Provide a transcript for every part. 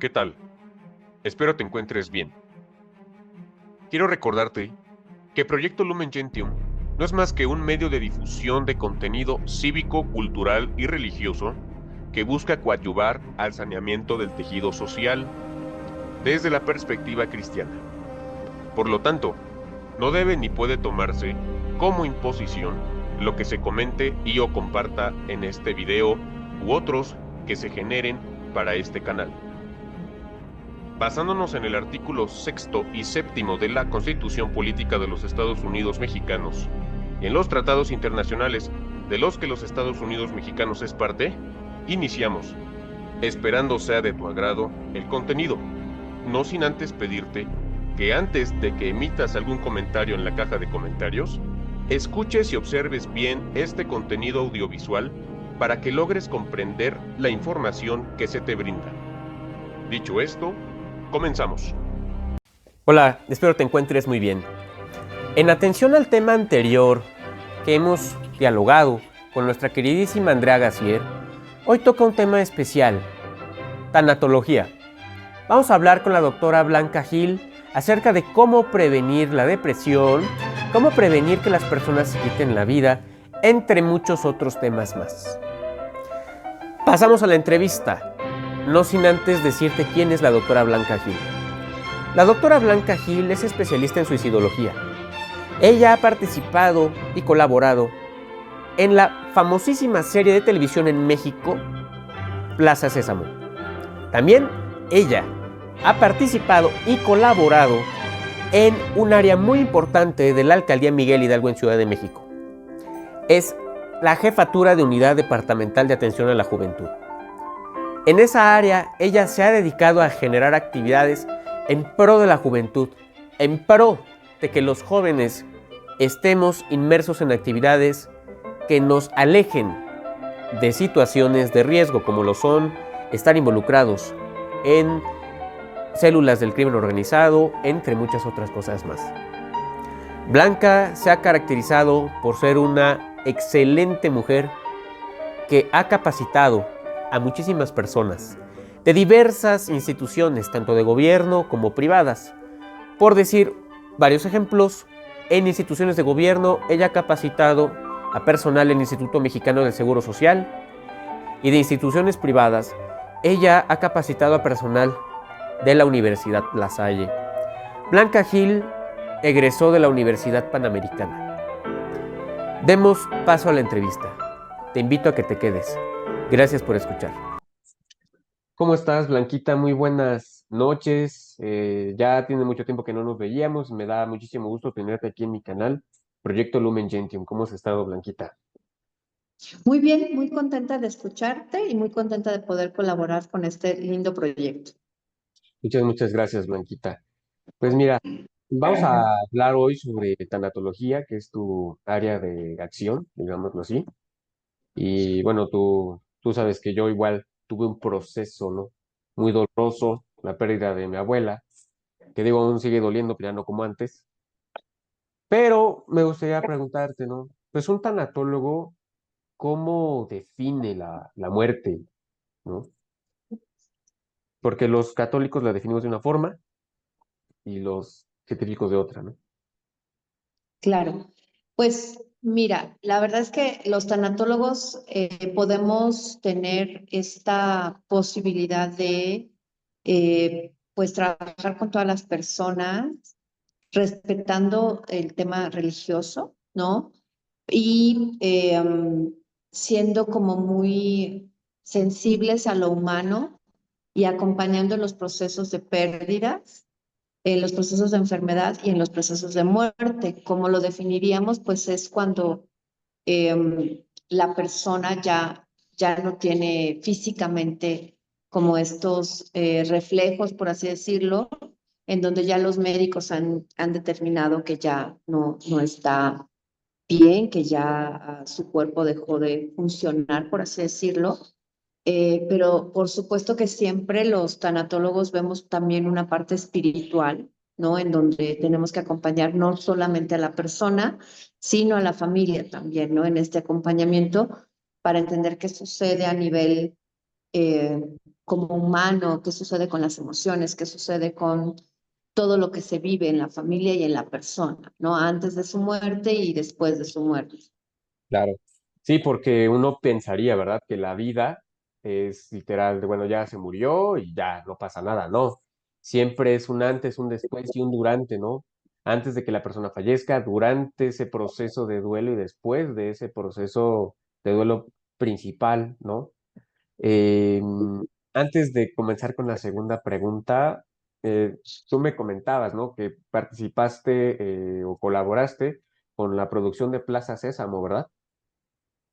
¿qué tal? Espero te encuentres bien. Quiero recordarte que Proyecto Lumen Gentium no es más que un medio de difusión de contenido cívico, cultural y religioso que busca coadyuvar al saneamiento del tejido social desde la perspectiva cristiana. Por lo tanto, no debe ni puede tomarse como imposición lo que se comente y o comparta en este video u otros que se generen para este canal. Basándonos en el artículo 6º y 7º de la Constitución Política de los Estados Unidos Mexicanos y en los tratados internacionales de los que los Estados Unidos Mexicanos es parte, iniciamos, esperando sea de tu agrado el contenido, no sin antes pedirte que antes de que emitas algún comentario en la caja de comentarios, escuches y observes bien este contenido audiovisual para que logres comprender la información que se te brinda. Dicho esto, comenzamos. Hola, espero te encuentres muy bien. En atención al tema anterior que hemos dialogado con nuestra queridísima Andrea Gassier, hoy toca un tema especial, tanatología. Vamos a hablar con la doctora Blanca Gil acerca de cómo prevenir la depresión, cómo prevenir que las personas se quiten la vida, entre muchos otros temas más. Pasamos a la entrevista, no sin antes decirte quién es la doctora Blanca Gil. La doctora Blanca Gil es especialista en suicidología. Ella ha participado y colaborado en la famosísima serie de televisión en México, Plaza Sésamo. También ella ha participado y colaborado en un área muy importante de la Alcaldía Miguel Hidalgo en Ciudad de México. Es la jefatura de Unidad Departamental de Atención a la Juventud. En esa área, ella se ha dedicado a generar actividades en pro de la juventud, en pro de que los jóvenes estemos inmersos en actividades que nos alejen de situaciones de riesgo, como lo son estar involucrados en células del crimen organizado, entre muchas otras cosas más. Blanca se ha caracterizado por ser una excelente mujer que ha capacitado a muchísimas personas de diversas instituciones, tanto de gobierno como privadas. Por decir varios ejemplos, en instituciones de gobierno, ella ha capacitado a personal del Instituto Mexicano del Seguro Social, y de instituciones privadas, ella ha capacitado a personal de la Universidad La Salle. Blanca Gil egresó de la Universidad Panamericana. Demos paso a la entrevista. Te invito a que te quedes. Gracias por escuchar. ¿Cómo estás, Blanquita? Muy buenas noches. Ya tiene mucho tiempo que no nos veíamos. Me da muchísimo gusto tenerte aquí en mi canal, Proyecto Lumen Gentium. ¿Cómo has estado, Blanquita? Muy bien, muy contenta de escucharte y muy contenta de poder colaborar con este lindo proyecto. Muchas gracias, Blanquita. Pues mira, vamos a hablar hoy sobre tanatología, que es tu área de acción, digámoslo así. Y bueno, tú sabes que yo igual tuve un proceso, ¿no? Muy doloroso, la pérdida de mi abuela, que digo, aún sigue doliendo, pero ya no como antes. Pero me gustaría preguntarte, ¿no? Pues un tanatólogo, ¿cómo define la muerte, ¿no? Porque los católicos la definimos de una forma y los científicos de otra, ¿no? Claro, pues mira, la verdad es que los tanatólogos podemos tener esta posibilidad de pues trabajar con todas las personas, respetando el tema religioso, ¿no? Y siendo como muy sensibles a lo humano y acompañando los procesos de pérdidas, en los procesos de enfermedad y en los procesos de muerte. Como lo definiríamos, pues es cuando la persona ya no tiene físicamente como estos reflejos, por así decirlo, en donde ya los médicos han determinado que ya no está bien, que ya su cuerpo dejó de funcionar, por así decirlo. Pero por supuesto que siempre los tanatólogos vemos también una parte espiritual, ¿no? En donde tenemos que acompañar no solamente a la persona, sino a la familia también, ¿no? En este acompañamiento para entender qué sucede a nivel como humano, qué sucede con las emociones, qué sucede con todo lo que se vive en la familia y en la persona, ¿no? Antes de su muerte y después de su muerte. Claro. Sí, porque uno pensaría, ¿verdad? Que la vida es literal de, bueno, ya se murió y ya no pasa nada, no. Siempre es un antes, un después y un durante, ¿no? Antes de que la persona fallezca, durante ese proceso de duelo y después de ese proceso de duelo principal, ¿no? Eh, Antes de comenzar con la segunda pregunta, tú me comentabas, ¿no? Que participaste o colaboraste con la producción de Plaza Sésamo, ¿verdad?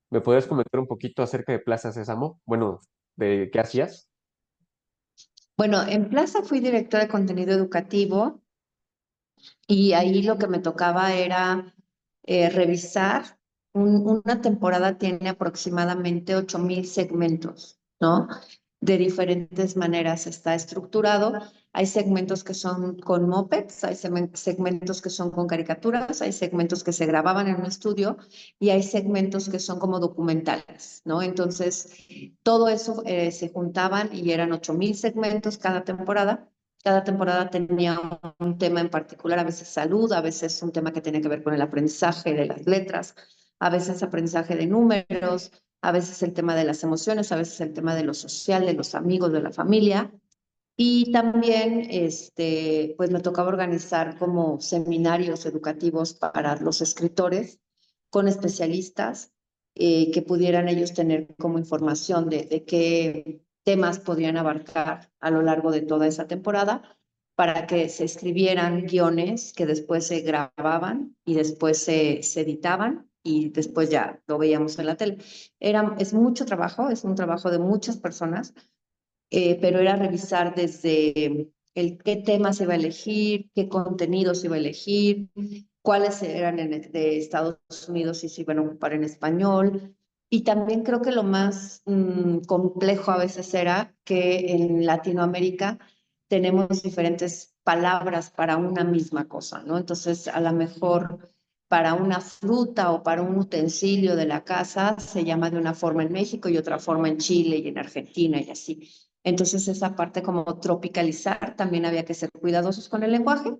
¿Me puedes comentar un poquito acerca de Plaza Sésamo? Bueno, de qué hacías. Bueno, en Plaza fui directora de contenido educativo y ahí lo que me tocaba era revisar. Una temporada tiene aproximadamente 8,000 segmentos, ¿no? De diferentes maneras está estructurado. Hay segmentos que son con mopeds, hay segmentos que son con caricaturas, hay segmentos que se grababan en un estudio y hay segmentos que son como documentales, ¿no? Entonces, todo eso se juntaban y eran 8,000 segmentos cada temporada. Cada temporada tenía un tema en particular, a veces salud, a veces un tema que tenía que ver con el aprendizaje de las letras, a veces aprendizaje de números, a veces el tema de las emociones, a veces el tema de lo social, de los amigos, de la familia. Y también, pues me tocaba organizar como seminarios educativos para los escritores con especialistas que pudieran ellos tener como información de qué temas podían abarcar a lo largo de toda esa temporada para que se escribieran guiones que después se grababan y después se editaban y después ya lo veíamos en la tele. Es mucho trabajo, es un trabajo de muchas personas, pero era revisar desde el qué temas se iba a elegir, qué contenidos se iba a elegir, cuáles eran de Estados Unidos y se iban a ocupar en español. Y también creo que lo más complejo a veces era que en Latinoamérica tenemos diferentes palabras para una misma cosa, ¿no? Entonces, a lo mejor para una fruta o para un utensilio de la casa se llama de una forma en México y otra forma en Chile y en Argentina y así. Entonces, esa parte como tropicalizar, también había que ser cuidadosos con el lenguaje.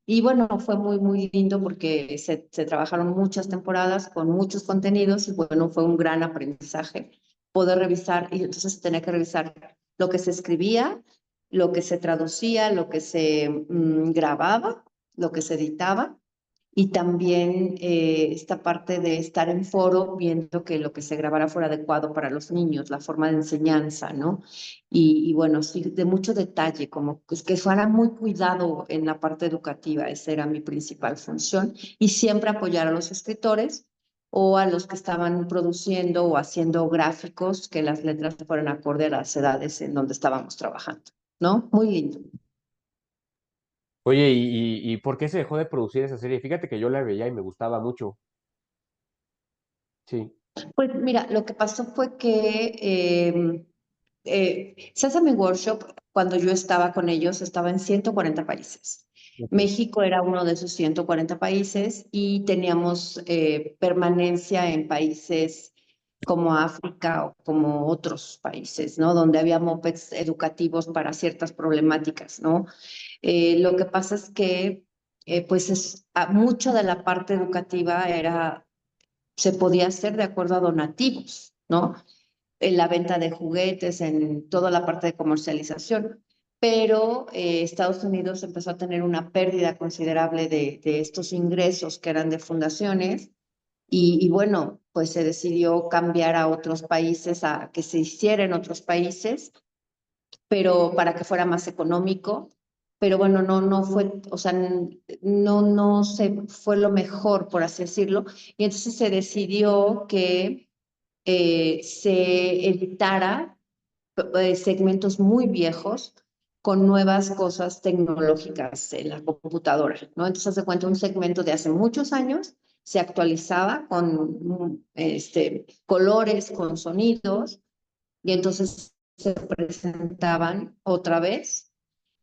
Y bueno, fue muy, muy lindo porque se trabajaron muchas temporadas con muchos contenidos y bueno, fue un gran aprendizaje poder revisar y entonces tenía que revisar lo que se escribía, lo que se traducía, lo que se grababa, lo que se editaba y también esta parte de estar en foro viendo que lo que se grabara fuera adecuado para los niños, la forma de enseñanza, ¿no? Y bueno, sí, de mucho detalle, como pues, que fuera muy cuidado en la parte educativa, esa era mi principal función, y siempre apoyar a los escritores o a los que estaban produciendo o haciendo gráficos, que las letras fueran acorde a las edades en donde estábamos trabajando, ¿no? Muy lindo. Oye, ¿y por qué se dejó de producir esa serie? Fíjate que yo la veía y me gustaba mucho. Sí. Pues mira, lo que pasó fue que Sesame Workshop, cuando yo estaba con ellos, estaba en 140 países. Ok. México era uno de esos 140 países y teníamos permanencia en países como África o como otros países, ¿no? Donde había mopeds educativos para ciertas problemáticas, ¿no? Lo que pasa es que, pues, mucho de la parte educativa se podía hacer de acuerdo a donativos, ¿no? En la venta de juguetes, en toda la parte de comercialización. Pero Estados Unidos empezó a tener una pérdida considerable de estos ingresos que eran de fundaciones y bueno, pues se decidió cambiar a otros países, a que se hiciera en otros países, pero para que fuera más económico. Pero bueno, no fue, o sea, no se fue lo mejor, por así decirlo. Y entonces se decidió que se editara segmentos muy viejos con nuevas cosas tecnológicas en la computadora, ¿no? Entonces se cuenta un segmento de hace muchos años, se actualizaba con colores, con sonidos, y entonces se presentaban otra vez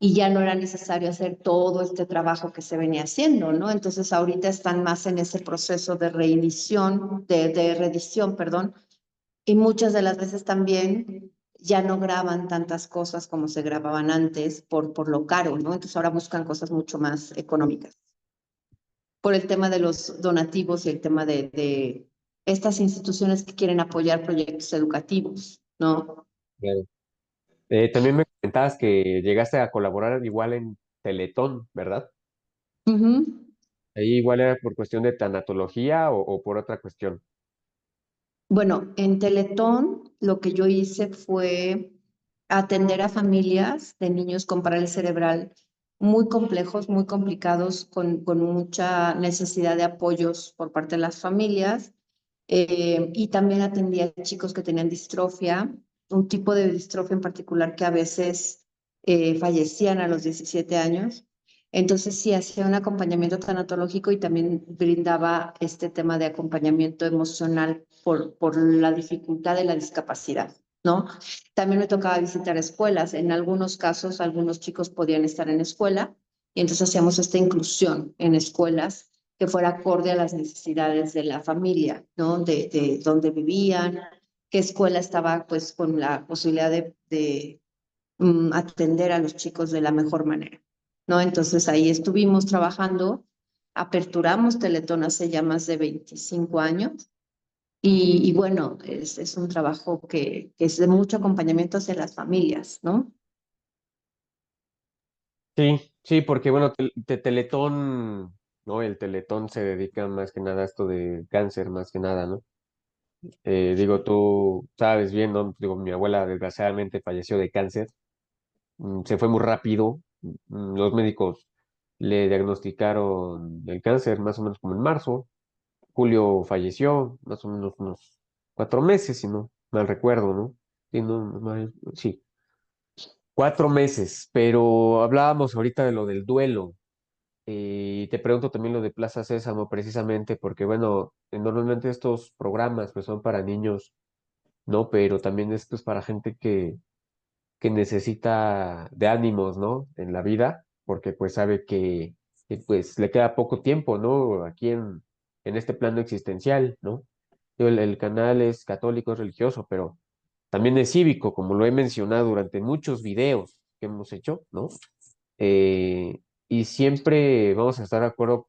y ya no era necesario hacer todo este trabajo que se venía haciendo, ¿no? Entonces ahorita están más en ese proceso de reedición, de reedición, perdón, y muchas de las veces también ya no graban tantas cosas como se grababan antes por lo caro, ¿no? Entonces ahora buscan cosas mucho más económicas. Por el tema de los donativos y el tema de estas instituciones que quieren apoyar proyectos educativos, ¿no? Claro. También me comentabas que llegaste a colaborar igual en Teletón, ¿verdad? Ujú. Ahí igual era por cuestión de tanatología o por otra cuestión. Bueno, en Teletón lo que yo hice fue atender a familias de niños con parálisis cerebral muy complejos, muy complicados, con mucha necesidad de apoyos por parte de las familias. Y también atendía a chicos que tenían distrofia, un tipo de distrofia en particular que a veces fallecían a los 17 años. Entonces sí, hacía un acompañamiento tanatológico y también brindaba este tema de acompañamiento emocional por la dificultad de la discapacidad, ¿no? También me tocaba visitar escuelas. En algunos casos, algunos chicos podían estar en escuela y entonces hacíamos esta inclusión en escuelas que fuera acorde a las necesidades de la familia, ¿no? De dónde vivían, qué escuela estaba pues con la posibilidad de atender a los chicos de la mejor manera, ¿no? Entonces ahí estuvimos trabajando, aperturamos Teletón hace ya más de 25 años y bueno, es un trabajo que es de mucho acompañamiento hacia las familias, ¿no? Sí, sí, porque bueno, Teletón, ¿no? El Teletón se dedica más que nada a esto de cáncer, más que nada, ¿no? Digo, tú sabes bien, ¿no? Digo, mi abuela desgraciadamente falleció de cáncer. Se fue muy rápido. Los médicos le diagnosticaron el cáncer más o menos como en marzo. Julio falleció, más o menos unos 4 meses, si no mal recuerdo, ¿no? Sí, sí, 4 meses. Pero hablábamos ahorita de lo del duelo. Y te pregunto también lo de Plaza Sésamo, precisamente porque, bueno, normalmente estos programas pues son para niños, ¿no? Pero también esto es para gente que necesita de ánimos, ¿no? En la vida, porque pues sabe pues le queda poco tiempo, ¿no? Aquí en este plano existencial, ¿no? El canal es católico, es religioso, pero también es cívico, como lo he mencionado durante muchos videos que hemos hecho, ¿no? Eh, y siempre vamos a estar de acuerdo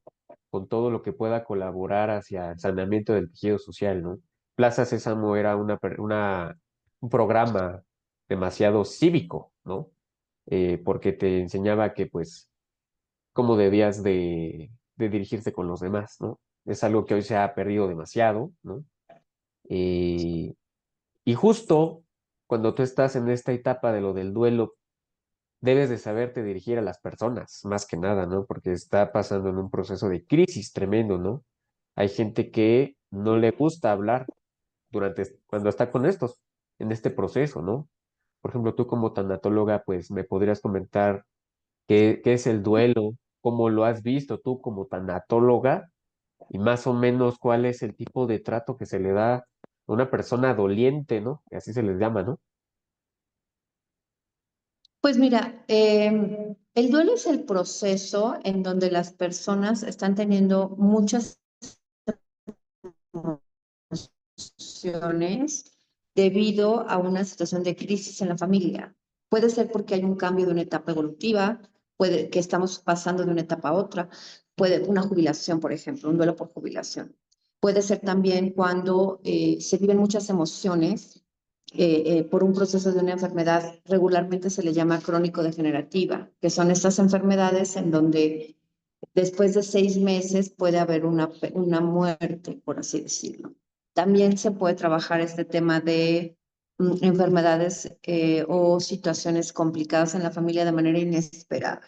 con todo lo que pueda colaborar hacia el saneamiento del tejido social, ¿no? Plaza Sésamo era un programa demasiado cívico, ¿no? Porque te enseñaba que, pues, cómo debías de dirigirte con los demás, ¿no? Es algo que hoy se ha perdido demasiado, ¿no? Eh, y justo cuando tú estás en esta etapa de lo del duelo, debes de saberte dirigir a las personas, más que nada, ¿no? Porque está pasando en un proceso de crisis tremendo, ¿no? Hay gente que no le gusta hablar cuando está con en este proceso, ¿no? Por ejemplo, tú como tanatóloga, pues me podrías comentar qué es el duelo, cómo lo has visto tú como tanatóloga y más o menos cuál es el tipo de trato que se le da a una persona doliente, ¿no? Que así se les llama, ¿no? Pues mira, el duelo es el proceso en donde las personas están teniendo muchas emociones debido a una situación de crisis en la familia. Puede ser porque hay un cambio de una etapa evolutiva, puede que estamos pasando de una etapa a otra, puede una jubilación, por ejemplo, un duelo por jubilación. Puede ser también cuando se viven muchas emociones por un proceso de una enfermedad, regularmente se le llama crónico-degenerativa, que son estas enfermedades en donde después de 6 meses puede haber una muerte, por así decirlo. También se puede trabajar este tema de enfermedades o situaciones complicadas en la familia de manera inesperada,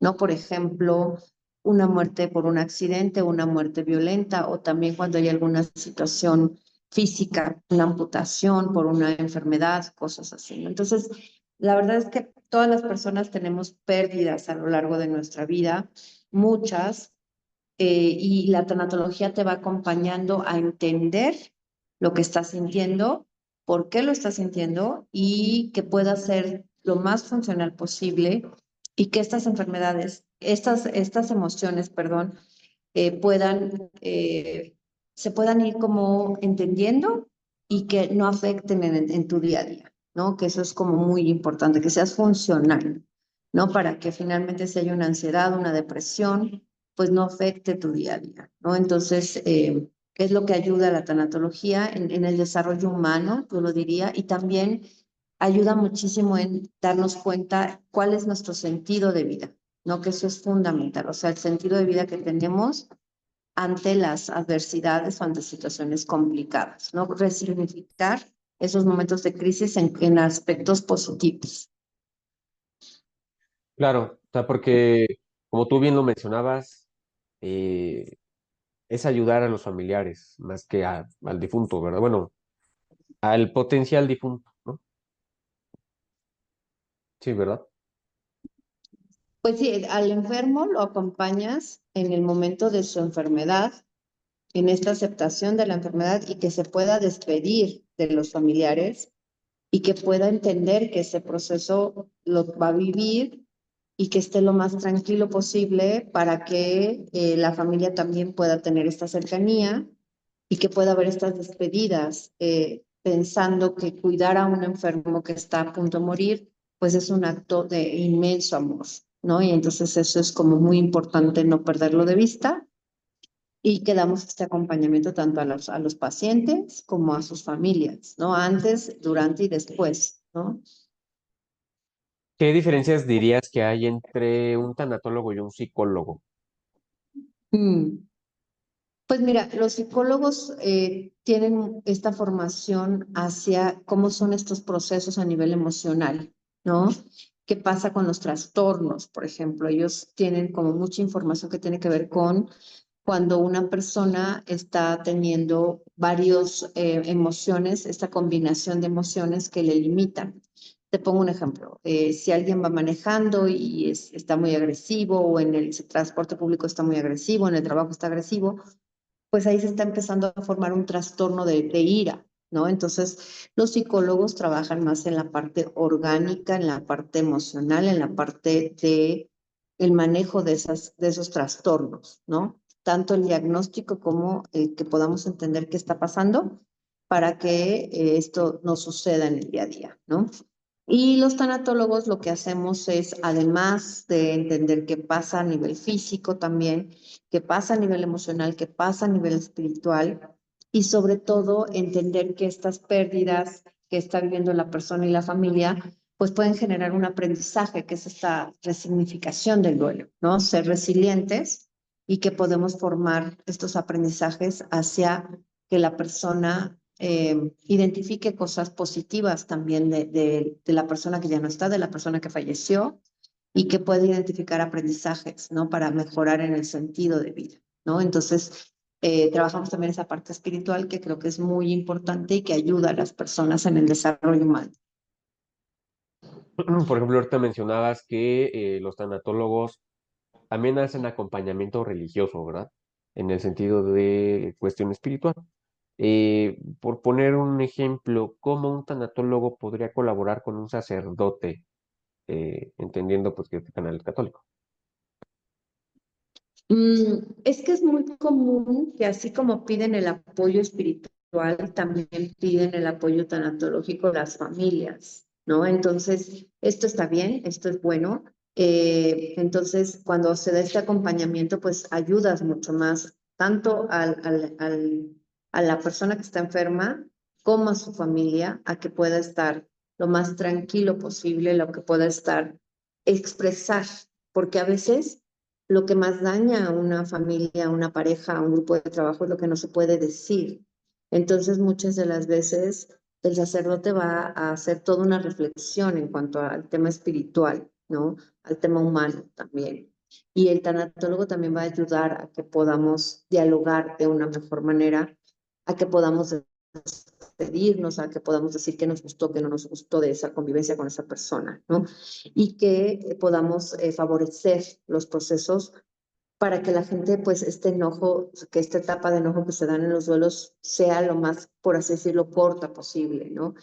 ¿no? Por ejemplo, una muerte por un accidente, una muerte violenta o también cuando hay alguna situación física, una amputación por una enfermedad, cosas así, ¿no? Entonces, la verdad es que todas las personas tenemos pérdidas a lo largo de nuestra vida, muchas, y la tanatología te va acompañando a entender lo que estás sintiendo, por qué lo estás sintiendo y que pueda ser lo más funcional posible y que estas enfermedades, estas emociones, perdón, puedan, se puedan ir como entendiendo y que no afecten en tu día a día. ¿no? Que eso es como muy importante, que seas funcional, ¿no? Para que finalmente si hay una ansiedad, una depresión, pues no afecte tu día a día, ¿no? Entonces, es lo que ayuda a la tanatología en el desarrollo humano, yo lo diría, y también ayuda muchísimo en darnos cuenta cuál es nuestro sentido de vida, ¿no? Que eso es fundamental, o sea, el sentido de vida que tenemos ante las adversidades o ante situaciones complicadas, ¿no? Resignificar esos momentos de crisis en aspectos positivos. Claro, o sea, porque como tú bien lo mencionabas, eh, es ayudar a los familiares más que al difunto, ¿verdad? Bueno, al potencial difunto, ¿no? Sí, ¿verdad? Pues sí, al enfermo lo acompañas en el momento de su enfermedad, en esta aceptación de la enfermedad y que se pueda despedir de los familiares y que pueda entender que ese proceso lo va a vivir y que esté lo más tranquilo posible para que la familia también pueda tener esta cercanía y que pueda haber estas despedidas, pensando que cuidar a un enfermo que está a punto de morir, pues es un acto de inmenso amor, ¿no? Y entonces eso es como muy importante no perderlo de vista y que damos este acompañamiento tanto a los pacientes como a sus familias, ¿no? Antes, durante y después, ¿no? ¿Qué diferencias dirías que hay entre un tanatólogo y un psicólogo? Mm. Pues mira, los psicólogos tienen esta formación hacia cómo son estos procesos a nivel emocional, ¿no? ¿Qué pasa con los trastornos, por ejemplo? Ellos tienen como mucha información que tiene que ver con cuando una persona está teniendo varios emociones, esta combinación de emociones que le limitan. Te pongo un ejemplo. Si alguien va manejando y está muy agresivo o en el transporte público está muy agresivo, en el trabajo está agresivo, pues ahí se está empezando a formar un trastorno de ira, ¿no? Entonces, los psicólogos trabajan más en la parte orgánica, en la parte emocional, en la parte de el manejo de esos trastornos, ¿no? Tanto el diagnóstico como el que podamos entender qué está pasando para que esto no suceda en el día a día, ¿no? Y los tanatólogos lo que hacemos es, además de entender qué pasa a nivel físico también, qué pasa a nivel emocional, qué pasa a nivel espiritual, y sobre todo entender que estas pérdidas que está viviendo la persona y la familia, pues pueden generar un aprendizaje, que es esta resignificación del duelo, ¿no? Ser resilientes y que podemos formar estos aprendizajes hacia que la persona identifique cosas positivas también de la persona que ya no está, de la persona que falleció, y que puede identificar aprendizajes, ¿no? Para mejorar en el sentido de vida, ¿no? Entonces, trabajamos también esa parte espiritual que creo que es muy importante y que ayuda a las personas en el desarrollo humano. Por ejemplo, ahorita mencionabas que los tanatólogos también hacen acompañamiento religioso, ¿verdad? En el sentido de cuestión espiritual. Por poner un ejemplo, ¿cómo un tanatólogo podría colaborar con un sacerdote, entendiendo pues que este canal es católico? Es que es muy común que así como piden el apoyo espiritual, también piden el apoyo tanatológico las familias, ¿no? Entonces, esto está bien, esto es bueno. Entonces, cuando se da este acompañamiento, pues ayudas mucho más tanto a la persona que está enferma como a su familia a que pueda estar lo más tranquilo posible, lo que pueda estar, expresar, porque a veces lo que más daña a una familia, a una pareja, a un grupo de trabajo es lo que no se puede decir. Entonces, muchas de las veces el sacerdote va a hacer toda una reflexión en cuanto al tema espiritual, ¿no? Al tema humano también. Y el tanatólogo también va a ayudar a que podamos dialogar de una mejor manera, a que podamos despedirnos, a que podamos decir qué nos gustó, qué no nos gustó de esa convivencia con esa persona, ¿no? Y que podamos favorecer los procesos para que la gente, pues, este enojo, que esta etapa de enojo que se dan en los duelos sea lo más, por así decirlo, corta posible, ¿no?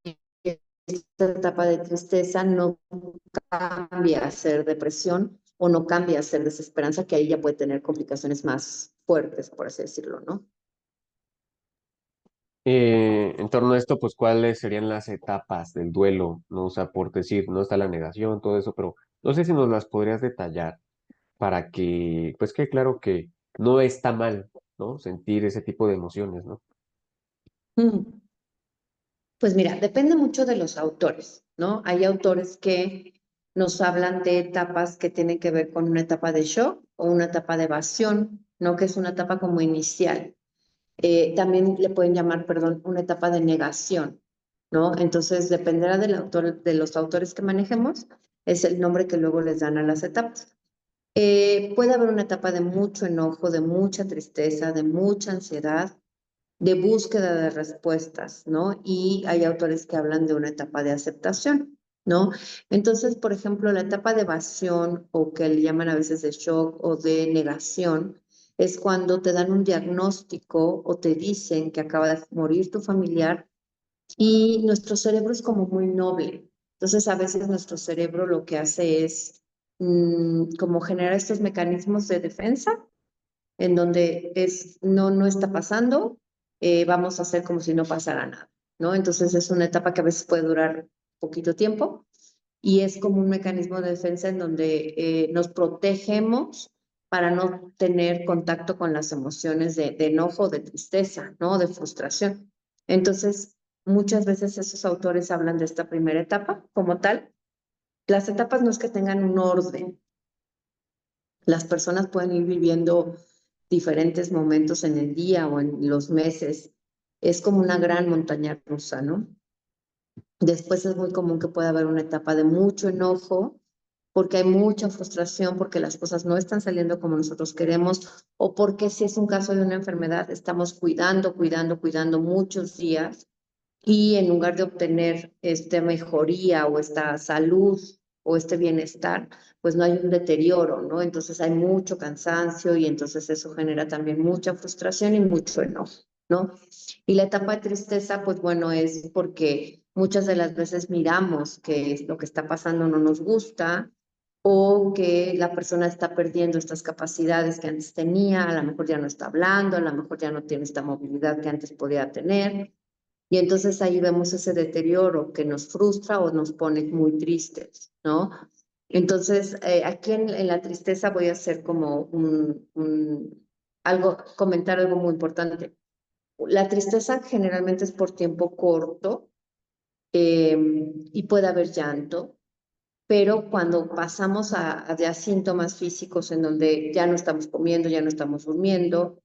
Que esta etapa de tristeza no cambia a ser depresión o no cambia a ser desesperanza, que ahí ya puede tener complicaciones más fuertes, por así decirlo, ¿no? En torno a esto, pues, ¿cuáles serían las etapas del duelo? ¿No? O sea, por decir, no está la negación, todo eso, pero no sé si nos las podrías detallar para que, pues, que claro que no está mal, ¿no? Sentir ese tipo de emociones, ¿no? Mm. Pues mira, depende mucho de los autores, ¿no? Hay autores que nos hablan de etapas que tienen que ver con una etapa de shock o una etapa de evasión, ¿no? Que es una etapa como inicial. También le pueden llamar, perdón, una etapa de negación, ¿no? Entonces, dependerá del autor, de los autores que manejemos, es el nombre que luego les dan a las etapas. Puede haber una etapa de mucho enojo, de mucha tristeza, de mucha ansiedad, de búsqueda de respuestas, ¿no? Y hay autores que hablan de una etapa de aceptación, ¿no? Entonces, por ejemplo, la etapa de evasión o que le llaman a veces de shock o de negación es cuando te dan un diagnóstico o te dicen que acaba de morir tu familiar y nuestro cerebro es como muy noble. Entonces, a veces nuestro cerebro lo que hace es como generar estos mecanismos de defensa en donde es, no, no está pasando, vamos a hacer como si no pasara nada, ¿no? Entonces es una etapa que a veces puede durar poquito tiempo y es como un mecanismo de defensa en donde nos protegemos para no tener contacto con las emociones de enojo, de tristeza, ¿no? De frustración. Entonces, muchas veces esos autores hablan de esta primera etapa como tal. Las etapas no es que tengan un orden, las personas pueden ir viviendo diferentes momentos en el día o en los meses. Es como una gran montaña rusa, ¿no? Después es muy común que pueda haber una etapa de mucho enojo, porque hay mucha frustración, porque las cosas no están saliendo como nosotros queremos, o porque si es un caso de una enfermedad, estamos cuidando muchos días y en lugar de obtener esta mejoría o esta salud o este bienestar, pues no hay un deterioro, ¿no? Entonces hay mucho cansancio y entonces eso genera también mucha frustración y mucho enojo, ¿no? Y la etapa de tristeza, pues bueno, es porque muchas de las veces miramos que lo que está pasando no nos gusta o que la persona está perdiendo estas capacidades que antes tenía, a lo mejor ya no está hablando, a lo mejor ya no tiene esta movilidad que antes podía tener. Y entonces ahí vemos ese deterioro que nos frustra o nos pone muy tristes, ¿no? Entonces, aquí en la tristeza voy a hacer como algo, comentar algo muy importante. La tristeza generalmente es por tiempo corto eh, y puede haber llanto, pero cuando pasamos a ya síntomas físicos en donde ya no estamos comiendo, ya no estamos durmiendo,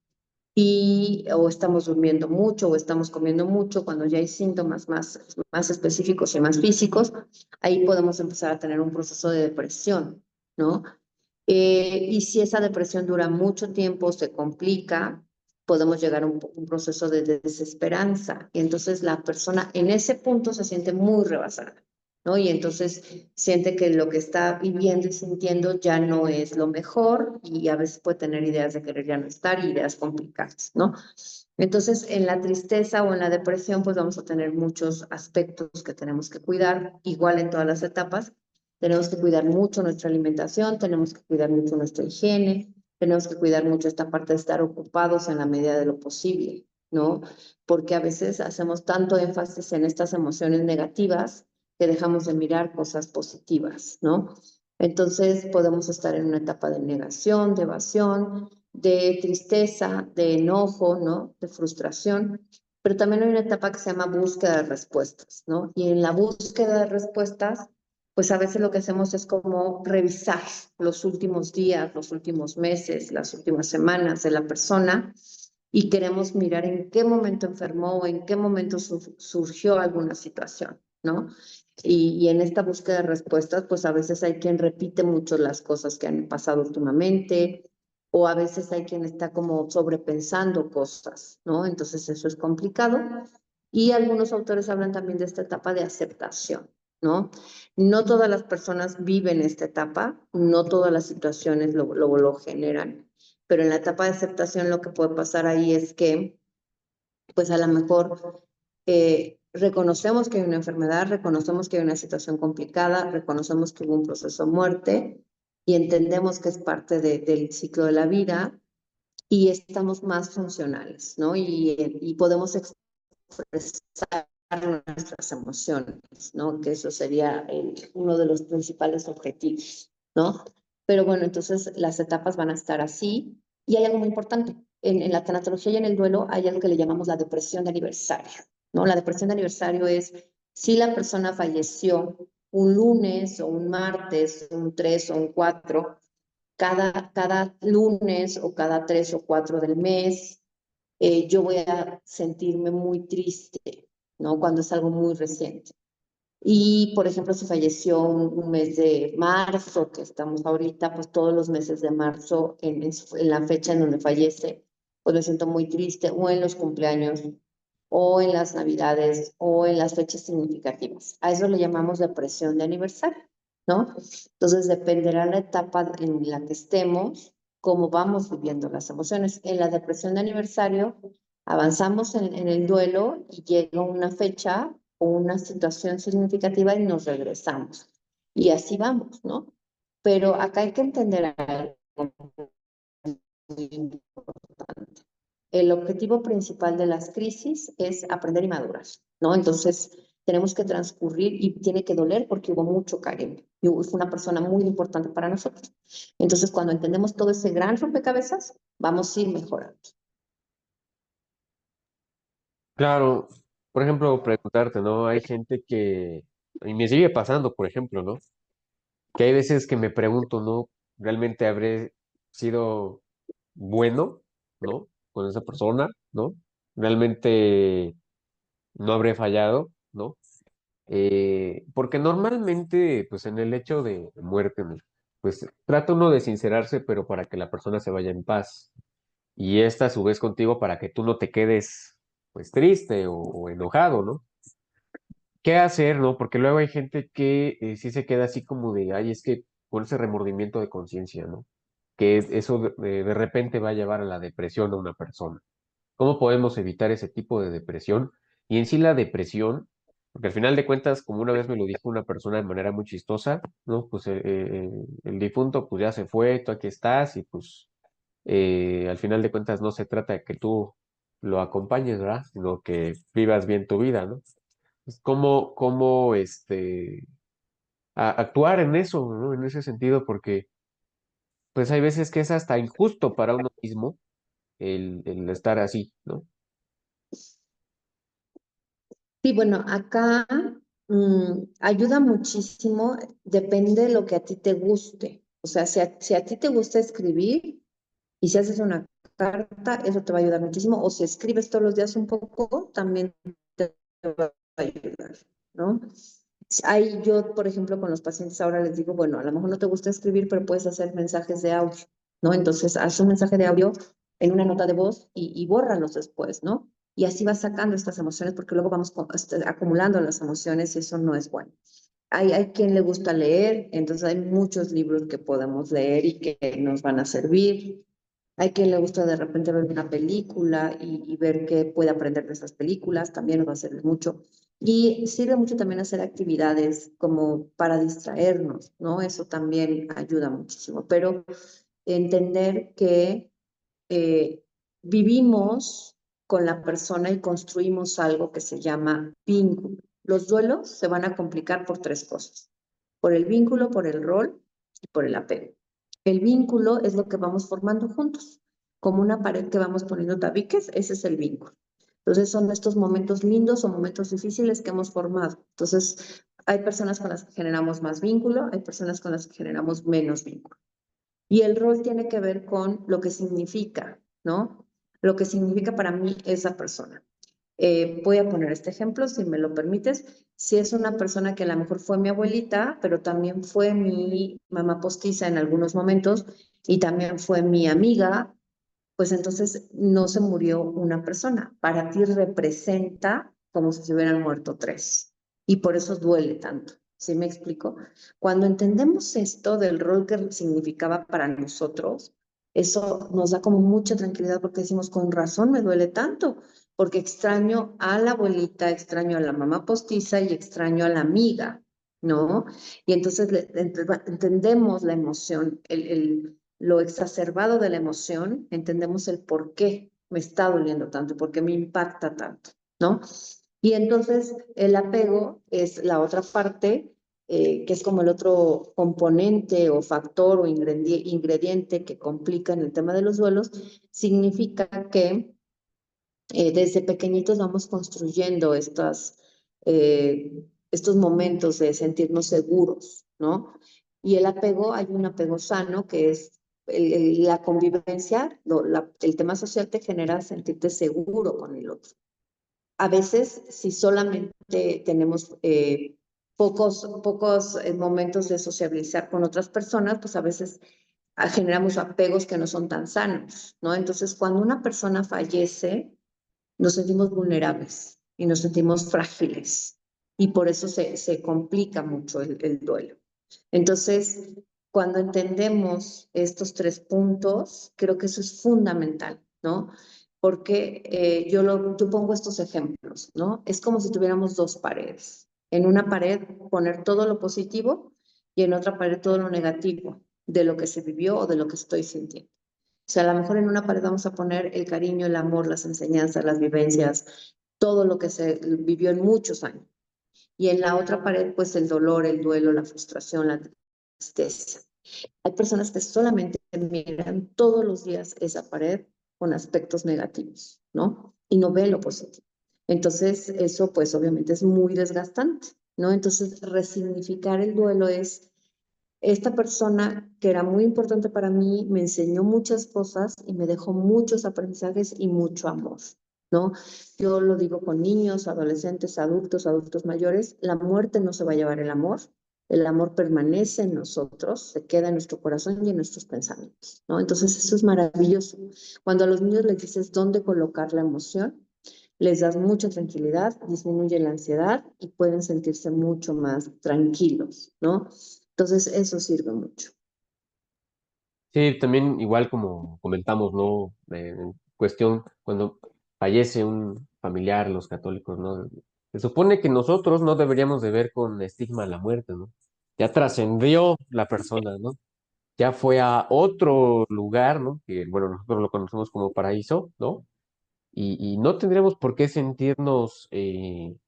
y o estamos durmiendo mucho o estamos comiendo mucho, cuando ya hay síntomas más específicos y más físicos, ahí podemos empezar a tener un proceso de depresión, ¿no? Y si esa depresión dura mucho tiempo, se complica, podemos llegar a un proceso de desesperanza. Y entonces la persona en ese punto se siente muy rebasada, ¿no? Y entonces siente que lo que está viviendo y sintiendo ya no es lo mejor y a veces puede tener ideas de querer ya no estar y ideas complicadas, ¿no? Entonces, en la tristeza o en la depresión, pues vamos a tener muchos aspectos que tenemos que cuidar, igual en todas las etapas. Tenemos que cuidar mucho nuestra alimentación, tenemos que cuidar mucho nuestra higiene, tenemos que cuidar mucho esta parte de estar ocupados en la medida de lo posible, ¿no? Porque a veces hacemos tanto énfasis en estas emociones negativas que dejamos de mirar cosas positivas, ¿no? Entonces podemos estar en una etapa de negación, de evasión, de tristeza, de enojo, ¿no? De frustración, pero también hay una etapa que se llama búsqueda de respuestas, ¿no? Y en la búsqueda de respuestas, pues a veces lo que hacemos es como revisar los últimos días, los últimos meses, las últimas semanas de la persona y queremos mirar en qué momento enfermó o en qué momento surgió alguna situación, ¿no? Y en esta búsqueda de respuestas, pues a veces hay quien repite mucho las cosas que han pasado últimamente, o a veces hay quien está como sobrepensando cosas, ¿no? Entonces eso es complicado. Y algunos autores hablan también de esta etapa de aceptación, ¿no? No todas las personas viven esta etapa, no todas las situaciones lo generan, pero en la etapa de aceptación lo que puede pasar ahí es que, pues a lo mejor reconocemos que hay una enfermedad, reconocemos que hay una situación complicada, reconocemos que hubo un proceso de muerte y entendemos que es parte del ciclo de la vida y estamos más funcionales, ¿no? Y podemos expresar nuestras emociones, ¿no? Que eso sería uno de los principales objetivos, ¿no? Pero bueno, entonces las etapas van a estar así. Y hay algo muy importante. En la tanatología y en el duelo hay algo que le llamamos la depresión de aniversario, ¿no? La depresión de aniversario es si la persona falleció un lunes o un martes, un 3 o un 4, cada lunes o cada 3 o 4 del mes, yo voy a sentirme muy triste, ¿no? Cuando es algo muy reciente. Y, por ejemplo, si falleció un mes de marzo, que estamos ahorita, pues todos los meses de marzo, en la fecha en donde fallece, pues me siento muy triste, o en los cumpleaños, o en las navidades, o en las fechas significativas. A eso le llamamos depresión de aniversario, ¿no? Entonces, dependerá la etapa en la que estemos, cómo vamos viviendo las emociones. En la depresión de aniversario, avanzamos en el duelo y llega una fecha o una situación significativa y nos regresamos. Y así vamos, ¿no? Pero acá hay que entender algo muy importante. El objetivo principal de las crisis es aprender y madurar, ¿no? Entonces, tenemos que transcurrir y tiene que doler porque hubo mucho cariño. Y fue una persona muy importante para nosotros. Entonces, cuando entendemos todo ese gran rompecabezas, vamos a ir mejorando. Claro, por ejemplo, preguntarte, ¿no? Hay gente que, y me sigue pasando, por ejemplo, ¿no? Que hay veces que me pregunto, ¿no? ¿Realmente habré sido bueno, ¿no? Con esa persona, ¿no? ¿Realmente no habré fallado, ¿no? Porque normalmente, pues en el hecho de muerte, ¿no? Pues trata uno de sincerarse, pero para que la persona se vaya en paz. Y esta a su vez contigo para que tú no te quedes, pues triste o enojado, ¿no? ¿Qué hacer, no? Porque luego hay gente que sí se queda así como de, ay, es que con ese remordimiento de conciencia, ¿no? Que eso de repente va a llevar a la depresión a una persona. ¿Cómo podemos evitar ese tipo de depresión? Y en sí la depresión, porque al final de cuentas, como una vez me lo dijo una persona de manera muy chistosa, ¿no? Pues el difunto pues ya se fue, tú aquí estás y pues al final de cuentas no se trata de que tú lo acompañes, ¿verdad? Sino que vivas bien tu vida, ¿no? Pues, ¿cómo actuar en eso, ¿no? En ese sentido, porque pues hay veces que es hasta injusto para uno mismo el estar así, ¿no? Sí, bueno, acá ayuda muchísimo, depende de lo que a ti te guste. O sea, si a ti te gusta escribir y si haces una carta, eso te va a ayudar muchísimo. O si escribes todos los días un poco, también te va a ayudar, ¿no? Yo, por ejemplo, con los pacientes ahora les digo, bueno, a lo mejor no te gusta escribir, pero puedes hacer mensajes de audio, ¿no? Entonces, haz un mensaje de audio en una nota de voz y bórralos después, ¿no? Y así vas sacando estas emociones porque luego vamos acumulando las emociones y eso no es bueno. Hay quien le gusta leer, entonces hay muchos libros que podemos leer y que nos van a servir. Hay quien le gusta de repente ver una película y ver qué puede aprender de esas películas, también nos va a servir mucho. Y sirve mucho también hacer actividades como para distraernos, ¿no? Eso también ayuda muchísimo. Pero entender que eh, vivimos con la persona y construimos algo que se llama vínculo. Los duelos se van a complicar por tres cosas: por el vínculo, por el rol y por el apego. El vínculo es lo que vamos formando juntos, como una pared que vamos poniendo tabiques, ese es el vínculo. Entonces son estos momentos lindos o momentos difíciles que hemos formado. Entonces hay personas con las que generamos más vínculo, hay personas con las que generamos menos vínculo. Y el rol tiene que ver con lo que significa, ¿no? Lo que significa para mí esa persona. Voy a poner este ejemplo, si me lo permites. Si es una persona que a lo mejor fue mi abuelita, pero también fue mi mamá postiza en algunos momentos y también fue mi amiga, pues entonces no se murió una persona. Para ti representa como si se hubieran muerto tres. Y por eso duele tanto. ¿Sí me explico? Cuando entendemos esto del rol que significaba para nosotros, eso nos da como mucha tranquilidad porque decimos, con razón me duele tanto, porque extraño a la abuelita, extraño a la mamá postiza y extraño a la amiga, ¿no? Y entonces entendemos la emoción, lo exacerbado de la emoción, entendemos el por qué me está doliendo tanto, por qué me impacta tanto. ¿no? Y entonces el apego es la otra parte, que es como el otro componente o factor o ingrediente que complica en el tema de los duelos, significa que desde pequeñitos vamos construyendo estos momentos de sentirnos seguros, ¿no? Y el apego, hay un apego sano que es la convivencia, el tema social te genera sentirte seguro con el otro. A veces, si solamente tenemos pocos momentos de sociabilizar con otras personas, pues a veces generamos apegos que no son tan sanos, ¿no? Entonces, cuando una persona fallece, nos sentimos vulnerables y nos sentimos frágiles y por eso se complica mucho el duelo. Entonces, cuando entendemos estos tres puntos, creo que eso es fundamental, ¿no? Porque yo pongo estos ejemplos, ¿no? Es como si tuviéramos dos paredes. En una pared poner todo lo positivo y en otra pared todo lo negativo de lo que se vivió o de lo que estoy sintiendo. O sea, a lo mejor en una pared vamos a poner el cariño, el amor, las enseñanzas, las vivencias, todo lo que se vivió en muchos años. Y en la otra pared, pues el dolor, el duelo, la frustración, la tristeza. Hay personas que solamente miran todos los días esa pared con aspectos negativos, ¿no? Y no ven lo positivo. Entonces, eso pues obviamente es muy desgastante, ¿no? Entonces, resignificar el duelo es esta persona que era muy importante para mí, me enseñó muchas cosas y me dejó muchos aprendizajes y mucho amor, ¿no? Yo lo digo con niños, adolescentes, adultos mayores, la muerte no se va a llevar el amor permanece en nosotros, se queda en nuestro corazón y en nuestros pensamientos, ¿no? Entonces eso es maravilloso. Cuando a los niños les dices dónde colocar la emoción, les das mucha tranquilidad, disminuye la ansiedad y pueden sentirse mucho más tranquilos, ¿no? Entonces, eso sirve mucho. Sí, también igual como comentamos, ¿no? En cuestión, cuando fallece un familiar, los católicos, ¿no? Se supone que nosotros no deberíamos de ver con estigma la muerte, ¿no? Ya trascendió la persona, ¿no? Ya fue a otro lugar, ¿no? Que, bueno, nosotros lo conocemos como paraíso, ¿no? Y no tendríamos por qué sentirnos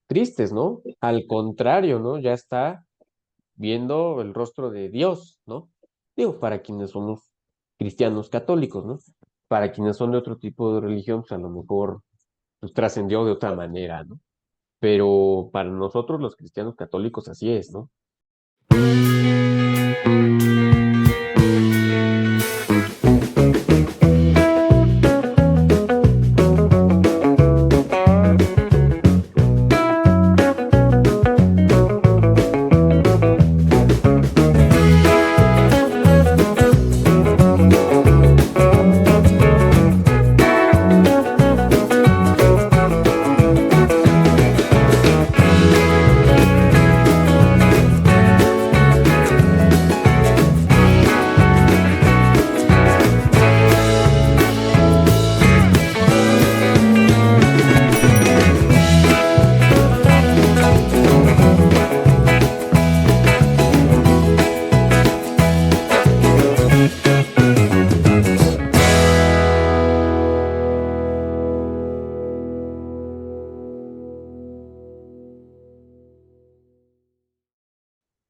tristes, ¿no? Al contrario, ¿no? Ya está viendo el rostro de Dios, ¿no? Digo, para quienes somos cristianos católicos, ¿no? Para quienes son de otro tipo de religión, pues a lo mejor pues, trascendió de otra manera, ¿no? Pero para nosotros los cristianos católicos así es, ¿no?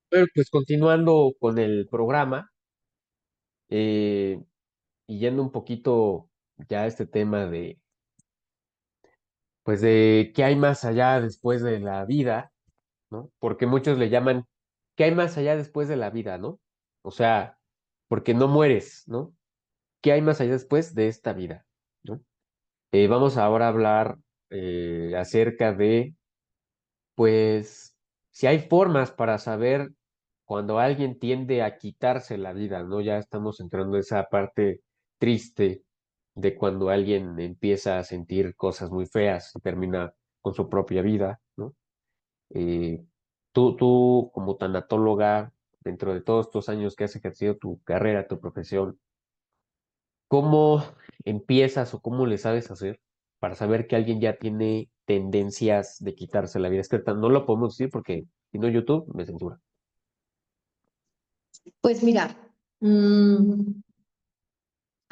Pero pues continuando con el programa, eh, y yendo un poquito ya a este tema de, pues de qué hay más allá después de la vida, ¿no? Porque muchos le llaman, ¿qué hay más allá después de la vida, ¿no? O sea, porque no mueres, ¿no? ¿Qué hay más allá después de esta vida, ¿no? Vamos ahora a hablar acerca de, pues, si hay formas para saber cuando alguien tiende a quitarse la vida, ¿no? Ya estamos entrando en esa parte triste de cuando alguien empieza a sentir cosas muy feas y termina con su propia vida, ¿no? Eh, tú como tanatóloga, dentro de todos estos años que has ejercido tu carrera, tu profesión, ¿cómo empiezas o cómo le sabes hacer para saber que alguien ya tiene tendencias de quitarse la vida? Es que ahorita no lo podemos decir porque si no YouTube me censura. Pues mira, mm,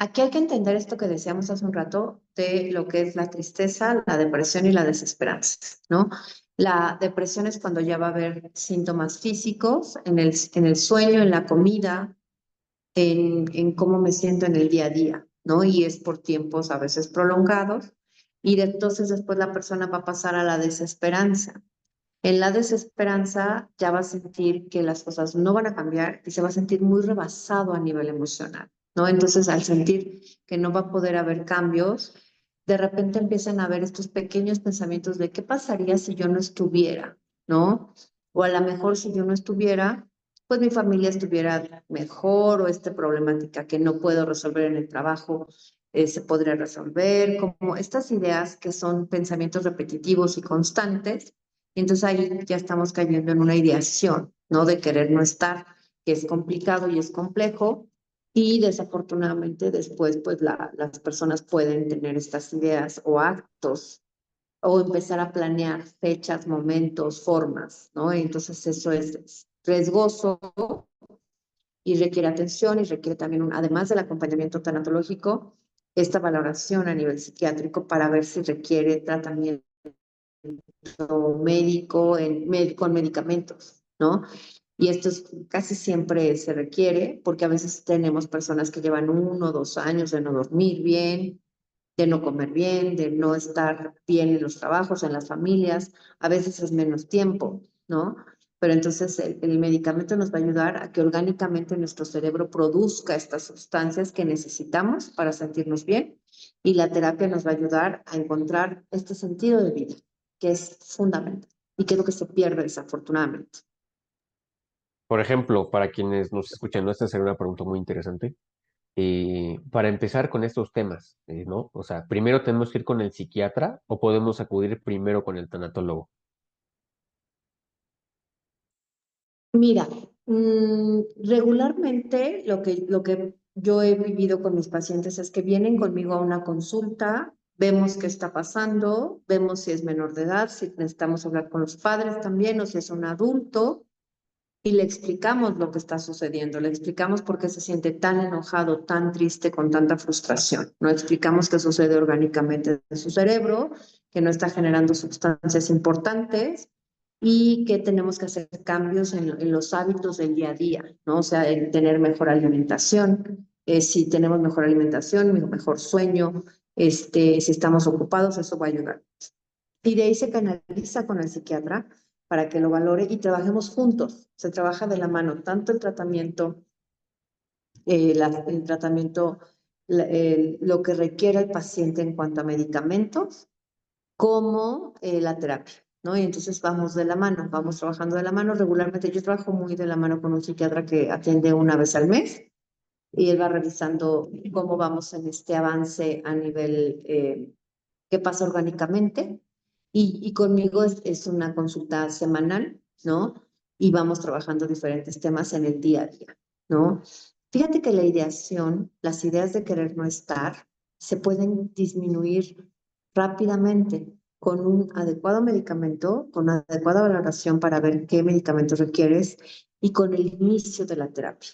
Aquí hay que entender esto que decíamos hace un rato de lo que es la tristeza, la depresión y la desesperanza, ¿no? La depresión es cuando ya va a haber síntomas físicos en el sueño, en la comida, en cómo me siento en el día a día, ¿no? Y es por tiempos a veces prolongados. Entonces después la persona va a pasar a la desesperanza. En la desesperanza ya va a sentir que las cosas no van a cambiar y se va a sentir muy rebasado a nivel emocional, ¿no? Entonces, al sentir que no va a poder haber cambios, de repente empiezan a haber estos pequeños pensamientos de qué pasaría si yo no estuviera, ¿no? O a lo mejor si yo no estuviera, pues mi familia estuviera mejor o esta problemática que no puedo resolver en el trabajo se podría resolver, como estas ideas que son pensamientos repetitivos y constantes y entonces ahí ya estamos cayendo en una ideación, ¿no? De querer no estar, que es complicado y es complejo. Y desafortunadamente después, pues las personas pueden tener estas ideas o actos o empezar a planear fechas, momentos, formas, ¿no? Y entonces eso es riesgoso y requiere atención y requiere también, además del acompañamiento tanatológico, esta valoración a nivel psiquiátrico para ver si requiere tratamiento médico, con medicamentos, ¿no? Y esto casi siempre se requiere porque a veces tenemos personas que llevan 1 o 2 años de no dormir bien, de no comer bien, de no estar bien en los trabajos, en las familias. A veces es menos tiempo, ¿no? Pero entonces el medicamento nos va a ayudar a que orgánicamente nuestro cerebro produzca estas sustancias que necesitamos para sentirnos bien y la terapia nos va a ayudar a encontrar este sentido de vida, que es fundamental y que es lo que se pierde desafortunadamente. Por ejemplo, para quienes nos escuchan, ¿no? Esta sería una pregunta muy interesante. Para empezar con estos temas, ¿no? O sea, ¿primero tenemos que ir con el psiquiatra o podemos acudir primero con el tanatólogo? Mira, regularmente lo que yo he vivido con mis pacientes es que vienen conmigo a una consulta, vemos qué está pasando, vemos si es menor de edad, si necesitamos hablar con los padres también o si es un adulto y le explicamos lo que está sucediendo, le explicamos por qué se siente tan enojado, tan triste, con tanta frustración. No explicamos qué sucede orgánicamente en su cerebro, que no está generando sustancias importantes y que tenemos que hacer cambios en los hábitos del día a día, ¿no? O sea, en tener mejor alimentación, si tenemos mejor alimentación, mejor sueño, si estamos ocupados, eso va a ayudar. Y de ahí se canaliza con el psiquiatra para que lo valore y trabajemos juntos. Se trabaja de la mano, tanto el tratamiento, lo que requiere el paciente en cuanto a medicamentos, como la terapia, ¿no? Y entonces vamos de la mano, vamos trabajando de la mano. Regularmente yo trabajo muy de la mano con un psiquiatra que atiende 1 vez al mes y él va revisando cómo vamos en este avance a nivel qué pasa orgánicamente. Y conmigo es una consulta semanal, ¿no? Y vamos trabajando diferentes temas en el día a día, ¿no? Fíjate que la ideación, las ideas de querer no estar, se pueden disminuir rápidamente con un adecuado medicamento, con adecuada valoración para ver qué medicamento requieres y con el inicio de la terapia.